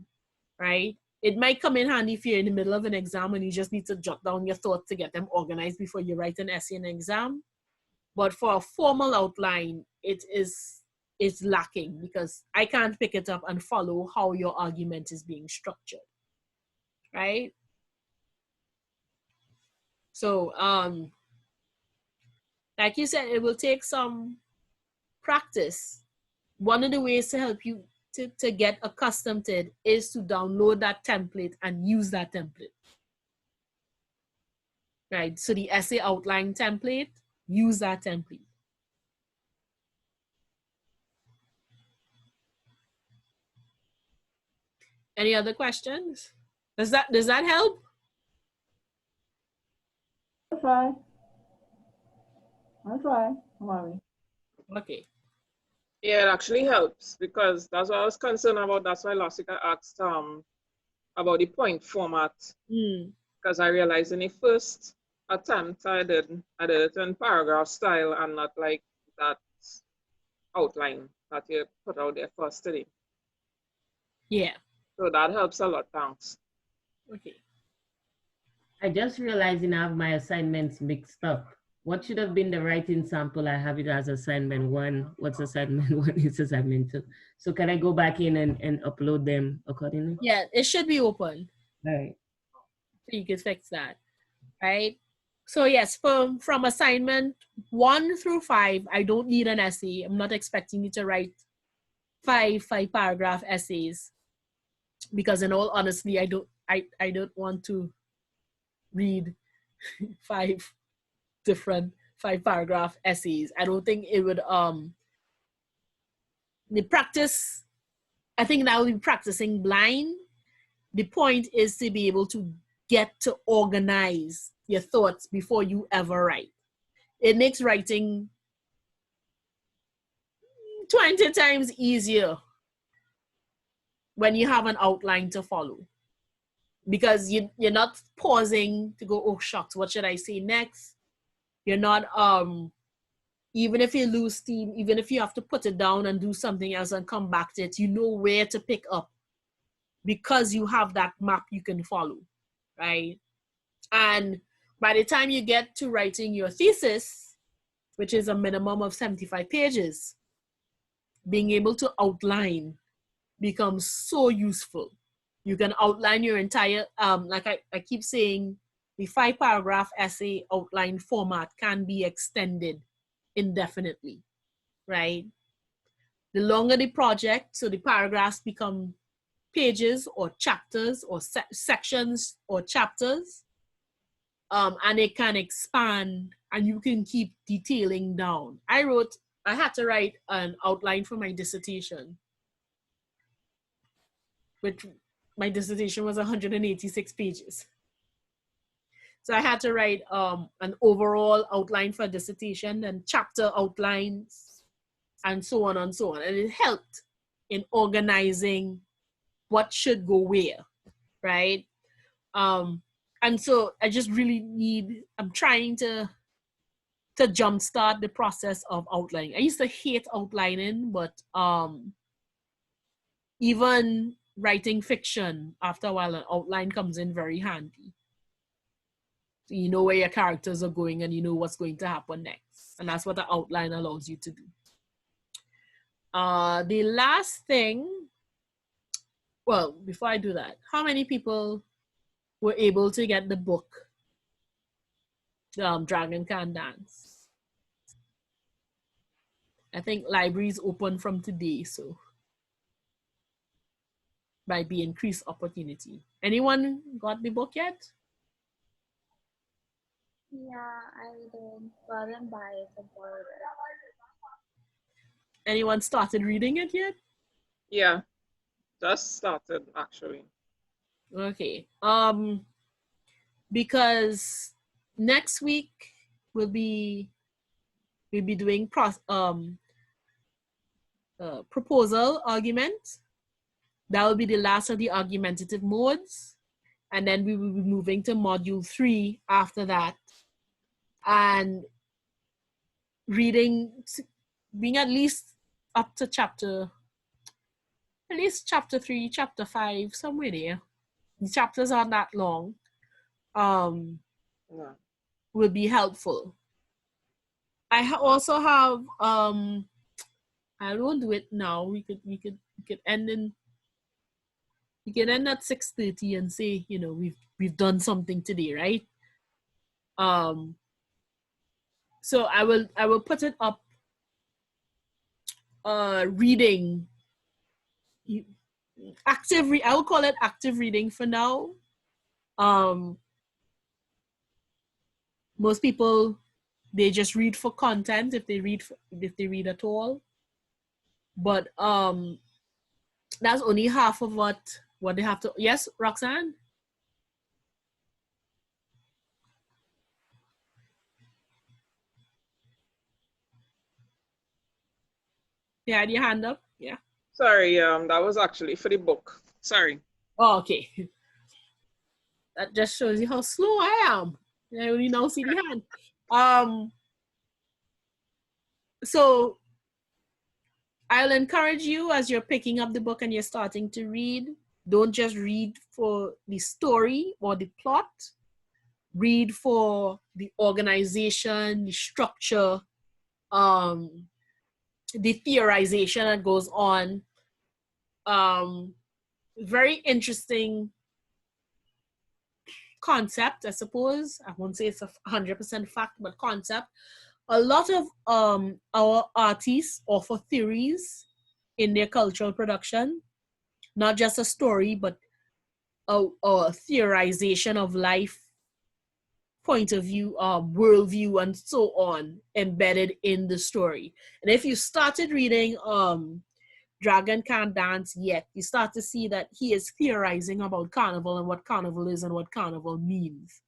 right? It might come in handy if you're in the middle of an exam and you just need to jot down your thoughts to get them organized before you write an essay in an exam. But for a formal outline, it's lacking because I can't pick it up and follow how your argument is being structured, right? So, like you said, it will take some practice. One of the ways to help you to get accustomed to it is to download that template and use that template. Right, so the essay outline template, use that template. Any other questions? Does that help? I'll try. Don't worry. Okay. Yeah, it actually helps because that's what I was concerned about. That's why last week I asked about the point format because I realized in the first attempt I did it in paragraph style and not like that outline that you put out there first today. Yeah. So that helps a lot. Thanks. Okay. I just realized I have my assignments mixed up. What should have been the writing sample? I have it as assignment 1. What's assignment 1 is assignment 2. So can I go back in and upload them accordingly? Yeah, it should be open. All right. So you can fix that, right? So yes, from assignment 1 through 5, I don't need an essay. I'm not expecting you to write 5 paragraph essays because in all honesty, I don't want to read 5 different 5 paragraph essays. I don't think it would the practice, I think that will be practicing blind. The point is to be able to get to organize your thoughts before you ever write. It makes writing 20 times easier when you have an outline to follow. Because you're not pausing to go, oh shucks, what should I say next? You're not, even if you lose steam, even if you have to put it down and do something else and come back to it, you know where to pick up because you have that map you can follow, right? And by the time you get to writing your thesis, which is a minimum of 75 pages, being able to outline becomes so useful. You can outline your entire, like I keep saying, the 5 paragraph essay outline format can be extended indefinitely, right? The longer the project, so the paragraphs become pages or chapters or sections or chapters, and it can expand and you can keep detailing down. I had to write an outline for my dissertation, which my dissertation was 186 pages. So I had to write an overall outline for a dissertation and chapter outlines and so on and so on. And it helped in organizing what should go where, right? And so I just really I'm trying to jumpstart the process of outlining. I used to hate outlining, but even writing fiction, after a while, an outline comes in very handy. So you know where your characters are going and you know what's going to happen next. And that's what the outline allows you to do. The last thing, well, before I do that, how many people were able to get the book, Dragon Can Dance? I think libraries open from today, so might be increased opportunity. Anyone got the book yet? Yeah, I did. Well, I didn't buy it, I borrowed it. Anyone started reading it yet? Yeah, just started actually. Okay. Because next week we'll be doing proposal argument. That will be the last of the argumentative modes. And then we will be moving to module 3 after that. And reading, being at least up to chapter 3, chapter 5, somewhere there. The chapters aren't that long. Will be helpful. I also have, I won't do it now. We could end in, we can end at 6:30 and say, you know, we've done something today, right? So I will put it up. Reading, I will call it active reading for now. Most people, they just read for content if they read at all. But that's only half of what they have to. Yes, Roxanne? Yeah, had your hand up? Yeah. Sorry, that was actually for the book. Sorry. Oh, okay. That just shows you how slow I am. I only now see the hand. So I'll encourage you as you're picking up the book and you're starting to read, don't just read for the story or the plot. Read for the organization, the structure, the theorization that goes on. Very interesting concept, I suppose. I won't say it's 100% fact, but concept. A lot of our artists offer theories in their cultural production, not just a story, but a theorization of life, point of view, worldview, and so on, embedded in the story. And if you started reading Dragon Can't Dance Yet, you start to see that he is theorizing about carnival and what carnival is and what carnival means.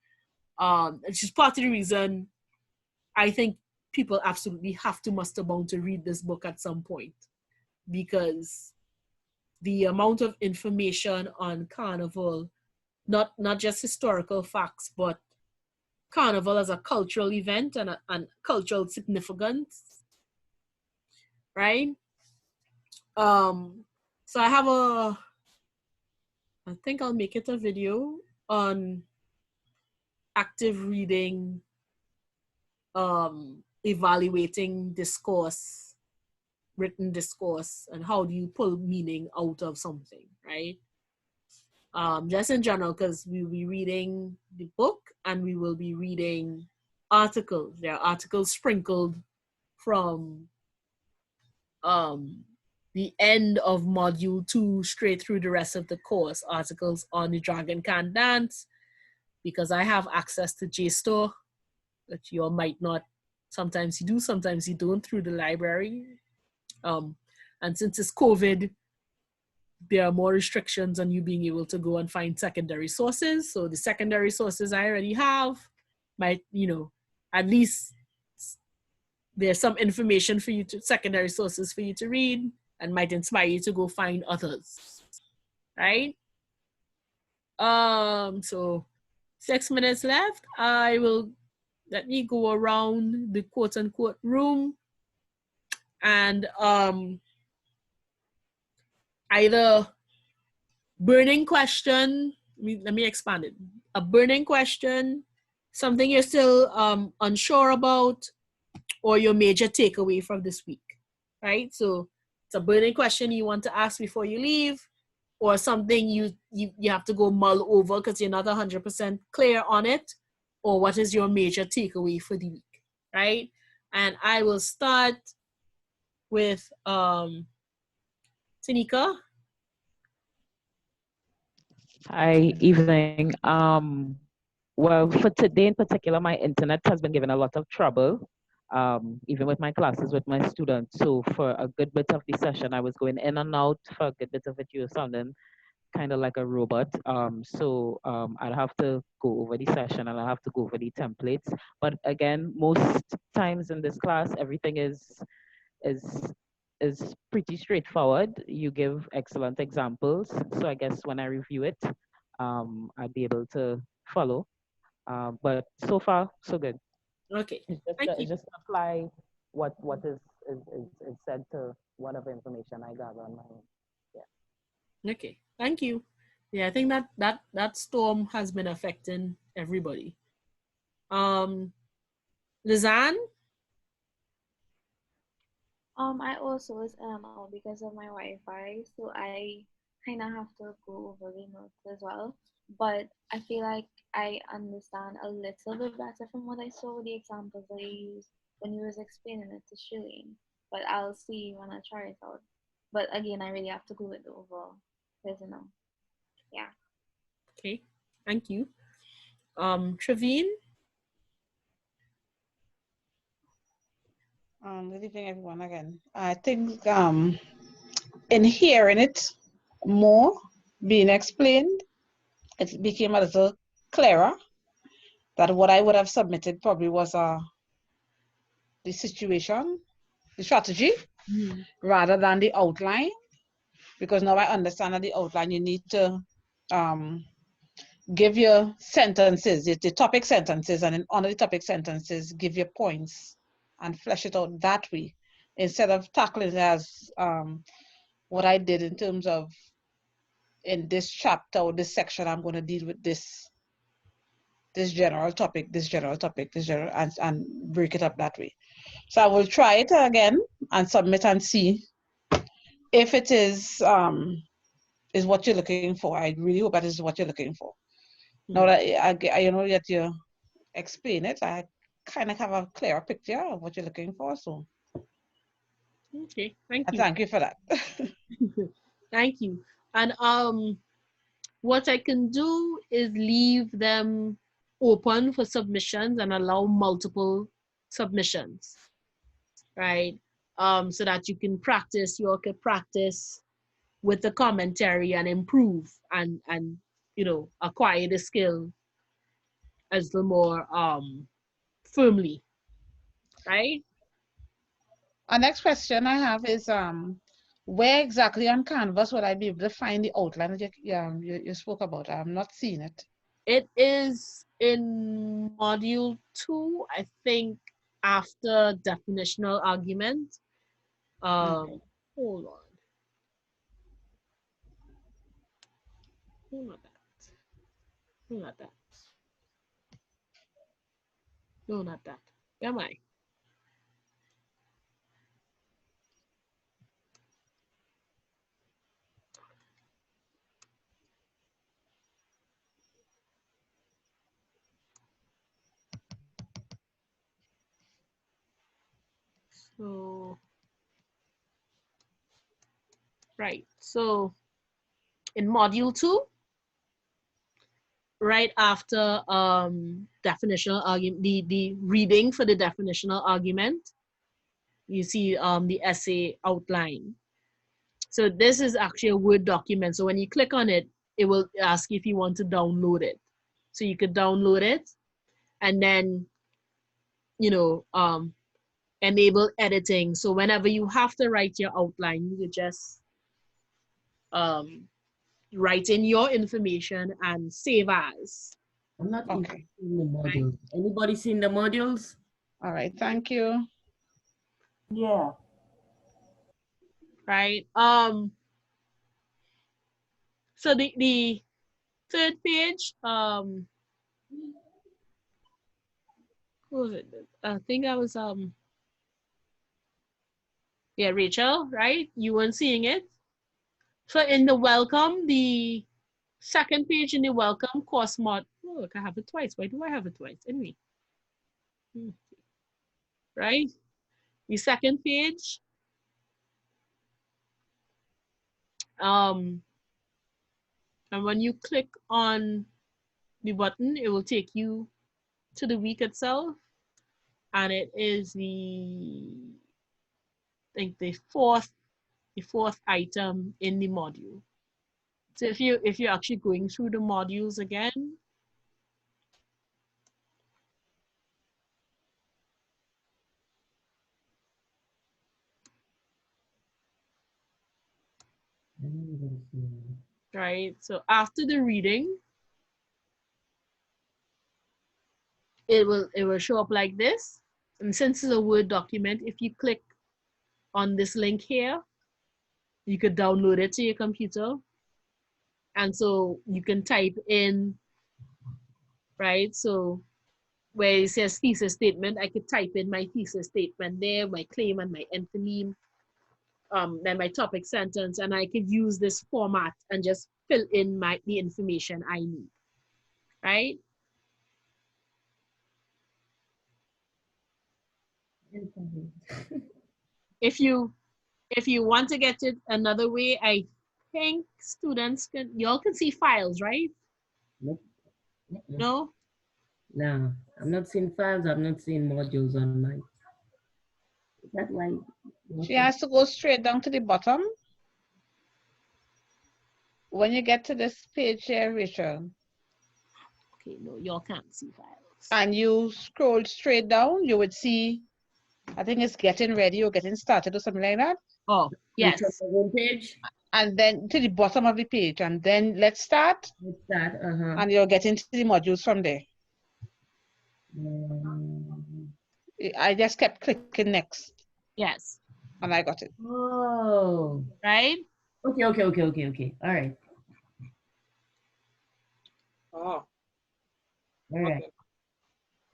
It's just part of the reason I think people absolutely have to muster bound to read this book at some point, because the amount of information on carnival, not just historical facts, but carnival as a cultural event and cultural significance, right? So I think I'll make it a video on active reading, evaluating discourse, written discourse, and how do you pull meaning out of something, right? Just in general, because we'll be reading the book and we will be reading articles. There are articles sprinkled from the end of module 2 straight through the rest of the course. Articles on the Dragon Can't Dance, because I have access to JSTOR, that you all might not. Sometimes you do, sometimes you don't, through the library. And since it's COVID, there are more restrictions on you being able to go and find secondary sources. So the secondary sources I already have might, you know, at least there's some information for you to, secondary sources for you to read, and might inspire you to go find others, right? So 6 minutes left. Let me go around the quote unquote room and either burning question, let me expand it. A burning question, something you're still unsure about, or your major takeaway from this week, right? So it's a burning question you want to ask before you leave, or something you have to go mull over because you're not 100% clear on it, or what is your major takeaway for the week, right? And I will start with Tanika. Hi, evening. Well, for today in particular, my internet has been giving a lot of trouble, even with my classes with my students. So for a good bit of the session, I was going in and out. For a good bit of it, you were sounding kind of like a robot. So I'll have to go over the session and I'll have to go over the templates. But again, most times in this class, everything is is pretty straightforward. You give excellent examples. So I guess when I review it, I'll be able to follow. But so far, so good. Okay. It's just to apply what is said to whatever information I gather on my own. Yeah. Okay. Thank you. Yeah, I think that storm has been affecting everybody. Lizanne? I also was out because of my Wi-Fi, so I kind of have to go over the notes as well. But I feel like I understand a little bit better from what I saw with the examples that you used when you was explaining it to Shirlene. But I'll see when I try it out. But again, I really have to go with the overall, because yeah. Okay, thank you. Traveen? Good evening, everyone, again. I think in hearing it more being explained, it became a little clearer that what I would have submitted probably was the situation, the strategy, rather than the outline, because now I understand that the outline you need to give your sentences, the topic sentences, and then under the topic sentences, give your points and flesh it out that way, instead of tackling it as what I did in terms of in this chapter or this section, I'm going to deal with this general topic, and break it up that way. So I will try it again and submit and see if it is what you're looking for. I really hope that is what you're looking for. Now that I know that you explain it, I kind of have a clearer picture of what you're looking for. So okay, thank you. Thank you for that. Thank you. And what I can do is leave them open for submissions and allow multiple submissions, right? So that you can practice, you all can practice with the commentary and improve and acquire the skill as the more firmly, right? Our next question I have is where exactly on Canvas would I be able to find the outline that you spoke about? I'm not seeing it. It is in module 2, I think, after definitional argument. Okay. Hold on. Not that. No, not that. Where am I? So, right. So, in module 2, right after definitional argument, the reading for the definitional argument, you see the essay outline. So this is actually a Word document. So when you click on it, it will ask you if you want to download it. So you could download it and then, enable editing. So whenever you have to write your outline, you could just write in your information and save as. I'm not in the modules. Anybody seen the modules? All right, thank you. Yeah. Right. So the third page, who was it? I think I was yeah, Rachel, right? You weren't seeing it. So in the welcome, the second page in the welcome course mod. Oh, look, I have it twice. Why do I have it twice? Anyway. Right? The second page. And when you click on the button, it will take you to the week itself. And it is I think the fourth item in the module. So if you're actually going through the modules again, right? So after the reading, it will show up like this. And since it's a Word document, if you click on this link here, you could download it to your computer. And so you can type in, right? So where it says thesis statement, I could type in my thesis statement there, my claim and my entheme, then my topic sentence, and I could use this format and just fill in the information I need, right? If you want to get it another way, I think students y'all can see files, right? Nope. No? No, I'm not seeing files. I'm not seeing modules on mine. Is that why? She has to go straight down to the bottom. When you get to this page here, Rachel. Okay, no, y'all can't see files. And you scroll straight down, you would see, I think it's getting ready or getting started or something like that. Oh, yes. Home page. And then to the bottom of the page, and then let's start. Let's start. And you're getting to the modules from there. I just kept clicking next. Yes. And I got it. Oh. Right? Okay. All right. Oh. All right.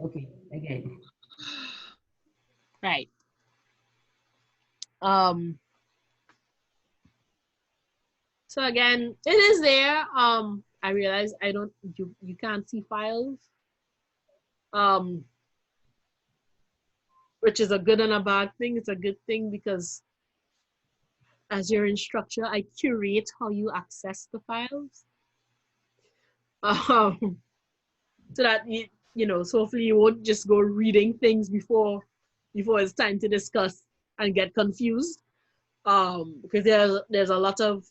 Okay, I get it. Right. So again, it is there. I realize you can't see files. Which is a good and a bad thing. It's a good thing because as your instructor, I curate how you access the files. So that so hopefully you won't just go reading things before it's time to discuss and get confused. Because there are a lot of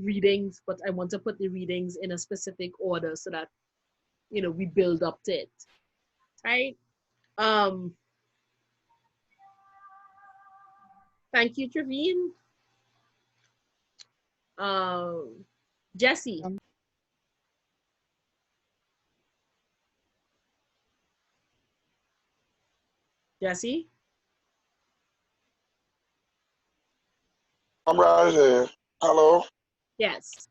readings, but I want to put the readings in a specific order so that we build up to it. Right? Thank you, Trevine. Jesse. Jesse? I'm right here. Hello? Yes.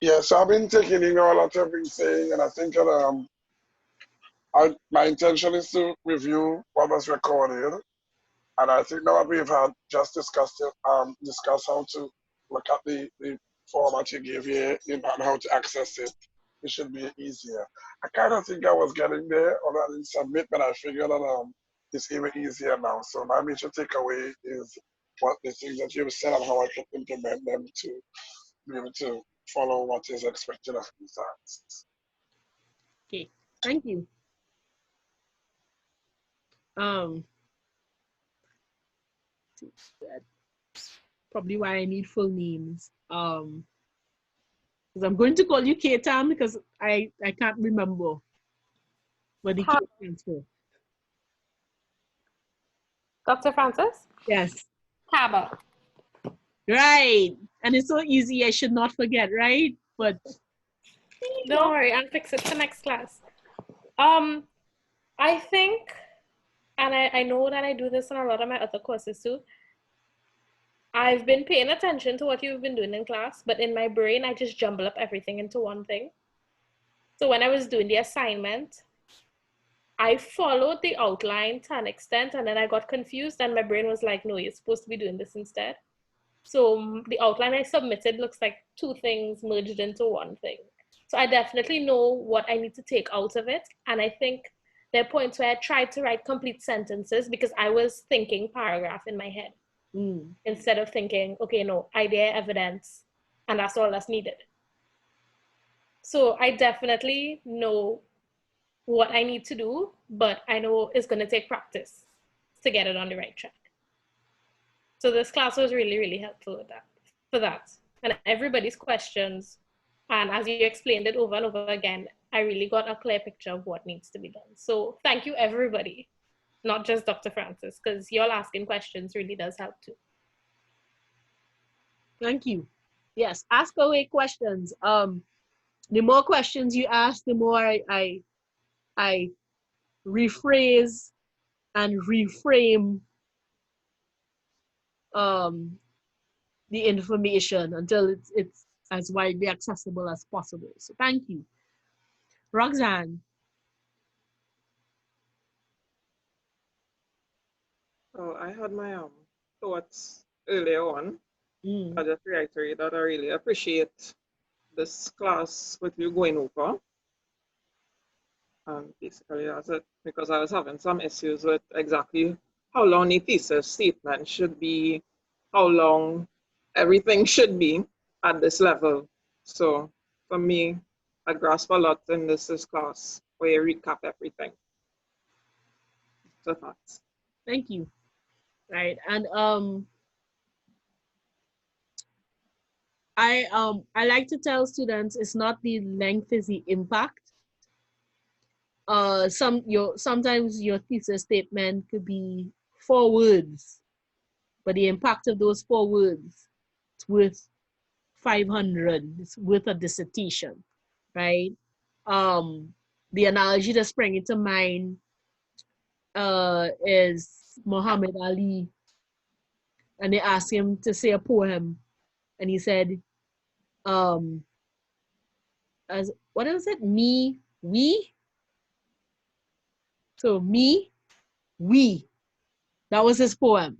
Yes, I've been taking in all that you've been saying, and I think that my intention is to review what was recorded. And I think now that we've had just discussed how to look at the format you gave here and how to access it, it should be easier. I kind of think I was getting there, or I didn't submit, but I figured that it's even easier now. So my major takeaway is what the things that you've said and how I can implement them to be able to follow what is expected of me. Okay, thank you. That's probably why I need full names. Because I'm going to call you K-Tam because I can't remember what the K stands for. Dr. Francis? Yes. Haba. Right. And it's so easy, I should not forget, right? But don't worry, I'll fix it for next class. I think, and I know that I do this in a lot of my other courses too, I've been paying attention to what you've been doing in class, but in my brain, I just jumble up everything into one thing. So when I was doing the assignment, I followed the outline to an extent, and then I got confused, and my brain was like, no, you're supposed to be doing this instead. So the outline I submitted looks like two things merged into one thing. So I definitely know what I need to take out of it. And I think there are points where I tried to write complete sentences because I was thinking paragraph in my head. Instead of thinking, okay, no, idea, evidence, and that's all that's needed. So I definitely know what I need to do, but I know it's going to take practice to get it on the right track. So this class was really, really helpful with that. and everybody's questions. And as you explained it over and over again, I really got a clear picture of what needs to be done. So thank you, everybody, not just Dr. Francis, because y'all asking questions really does help too. Thank you. Yes, ask away questions. The more questions you ask, the more I rephrase and reframe the information until it's as widely accessible as possible. So thank you. Roxanne. Oh, I had my thoughts earlier on. I just reiterate that I really appreciate this class with you going over. And basically that's it, because I was having some issues with exactly how long the thesis statement should be, how long everything should be at this level. So for me, I grasp a lot in this class where you recap everything. So thanks. Thank you. Right, and I like to tell students it's not the length, it's the impact. Sometimes your thesis statement could be 4 words, but the impact of those 4 words, it's worth 500. It's worth a dissertation, right? The analogy that's springing to mind is Muhammad Ali, and they asked him to say a poem, and he said, as what is it? Me, we. So me, we. That was his poem,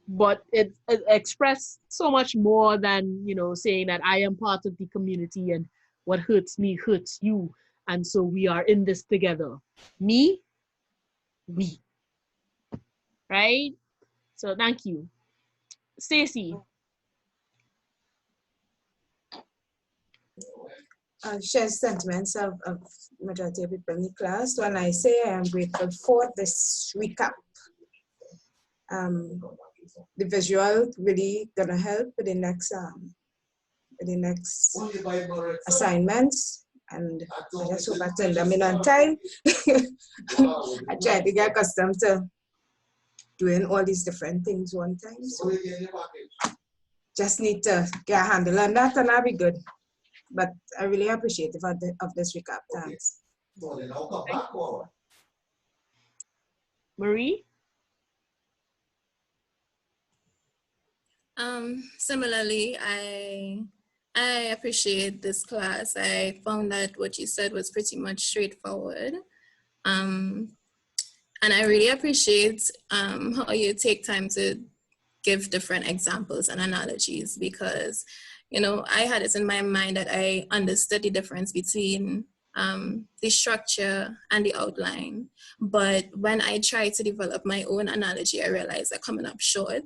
but it expressed so much more than, you know, saying that I am part of the community and what hurts me hurts you, and so we are in this together. Me, we. Right? So thank you. Stacy. Share sentiments of majority of people in the class. When I say I am grateful for this recap, the visual really gonna help with the next assignments, and I just hope I turn them in on time. I try to get accustomed to doing all these different things one time, so just need to get a handle on that and I'll be good. But I really appreciate of this recap. Thanks. Marie? Similarly, I appreciate this class. I found that what you said was pretty much straightforward. And I really appreciate how you take time to give different examples and analogies, because, you know, I had it in my mind that I understood the difference between the structure and the outline. But when I try to develop my own analogy, I realized I'm coming up short,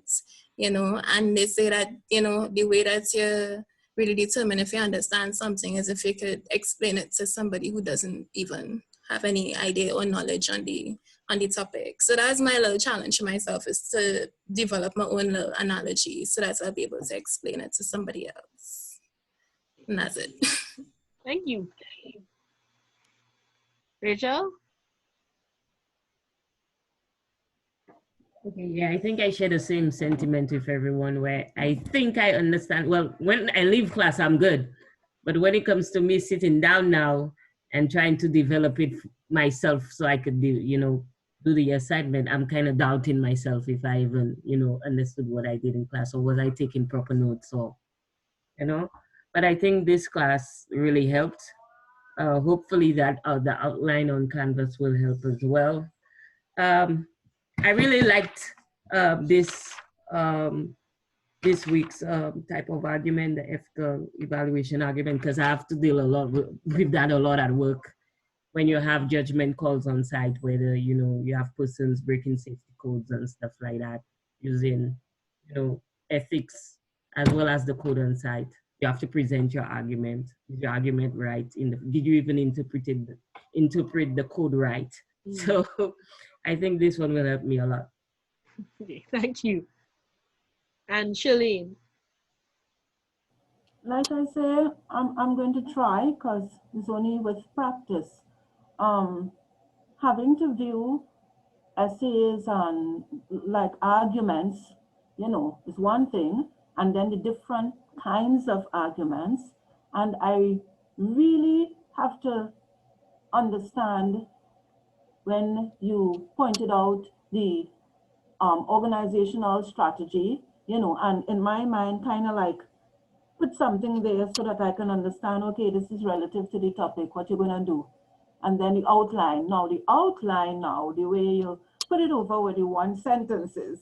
you know, and they say that, you know, the way that you really determine if you understand something is if you could explain it to somebody who doesn't even have any idea or knowledge on the topic. So that's my little challenge to myself, is to develop my own little analogy so that I'll be able to explain it to somebody else. And that's it. Thank you. Rachel? Okay, yeah, I think I share the same sentiment with everyone, where I think I understand. Well, when I leave class, I'm good. But when it comes to me sitting down now and trying to develop it myself so I could do, you know, do the assignment, I'm kind of doubting myself if I even, you know, understood what I did in class, or was I taking proper notes, or, you know. But I think this class really helped. Hopefully that the outline on Canvas will help as well. I really liked this week's type of argument, the ethical evaluation argument, because I have to deal a lot with that a lot at work. When you have judgment calls on site, whether, you know, you have persons breaking safety codes and stuff like that, using, you know, ethics as well as the code on site. You have to present your argument. Is your argument right? Did you even interpret the code right? So I think this one will help me a lot. Okay, thank you. And Shalene? like I say, I'm going to try because it's only with practice. Having to view essays and like arguments, is one thing, and then the different kinds of arguments. And I really have to understand when you pointed out the organizational strategy, and in my mind, kind of like put something there so that I can understand, okay, this is relative to the topic, what you're going to do. And then the outline. Now, the way you put it over with the one sentences,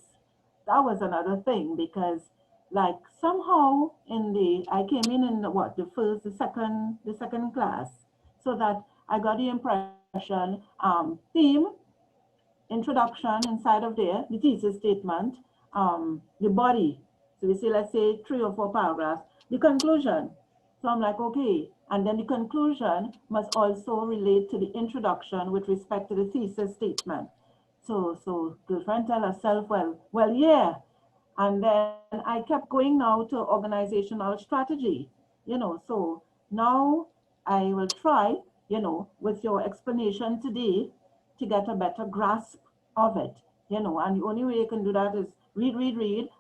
that was another thing because like somehow I came in the second class, so that I got the impression, theme, introduction inside of there, the thesis statement, the body. So we say, let's say 3 or 4 paragraphs, the conclusion. So I'm like, okay. And then the conclusion must also relate to the introduction with respect to the thesis statement. So girlfriend tell herself, well, yeah. And then I kept going now to organizational strategy, so now I will try, with your explanation today to get a better grasp of it, and the only way you can do that is read,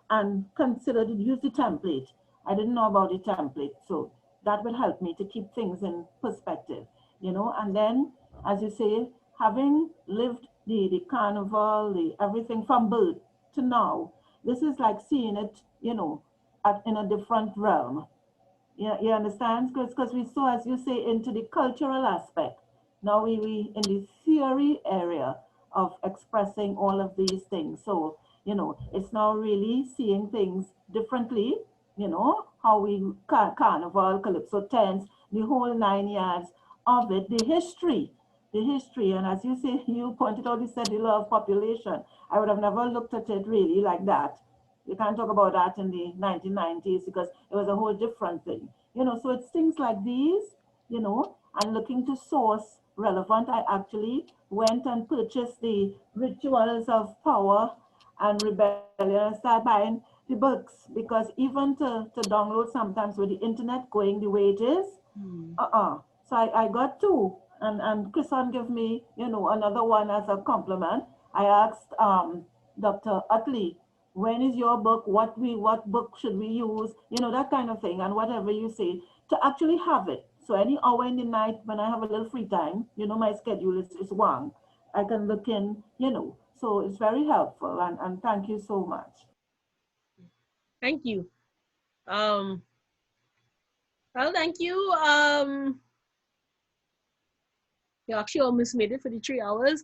and use the template. I didn't know about the template, so that will help me to keep things in perspective, and then, as you say, having lived the carnival, the everything from birth to now, this is like seeing it, in a different realm. You understand? Because we saw, as you say, into the cultural aspect. Now we in the theory area of expressing all of these things. So, it's now really seeing things differently, how we carnival, calypso tents, the whole 9 yards of it, the history. And as you say, you pointed out, you said the law of population. I would have never looked at it really like that. You can't talk about that in the 1990s because it was a whole different thing. So it's things like these, and looking to source relevant. I actually went and purchased the Rituals of Power and Rebellion and started buying the books, because even to download sometimes with the internet going the way it is, So I got 2. And Chrison gave me, another one as a compliment. I asked Dr. Utley, when is your book? What book should we use? That kind of thing, and whatever you say, to actually have it. So any hour in the night when I have a little free time, my schedule is one. I can look in, so it's very helpful, and thank you so much. Thank you. Well, thank you. You actually almost made it for the 3 hours.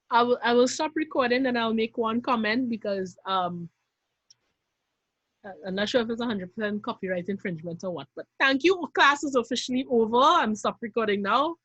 I will stop recording and I'll make one comment because I'm not sure if it's 100% copyright infringement or what, but thank you. Class is officially over. I'm stop recording now.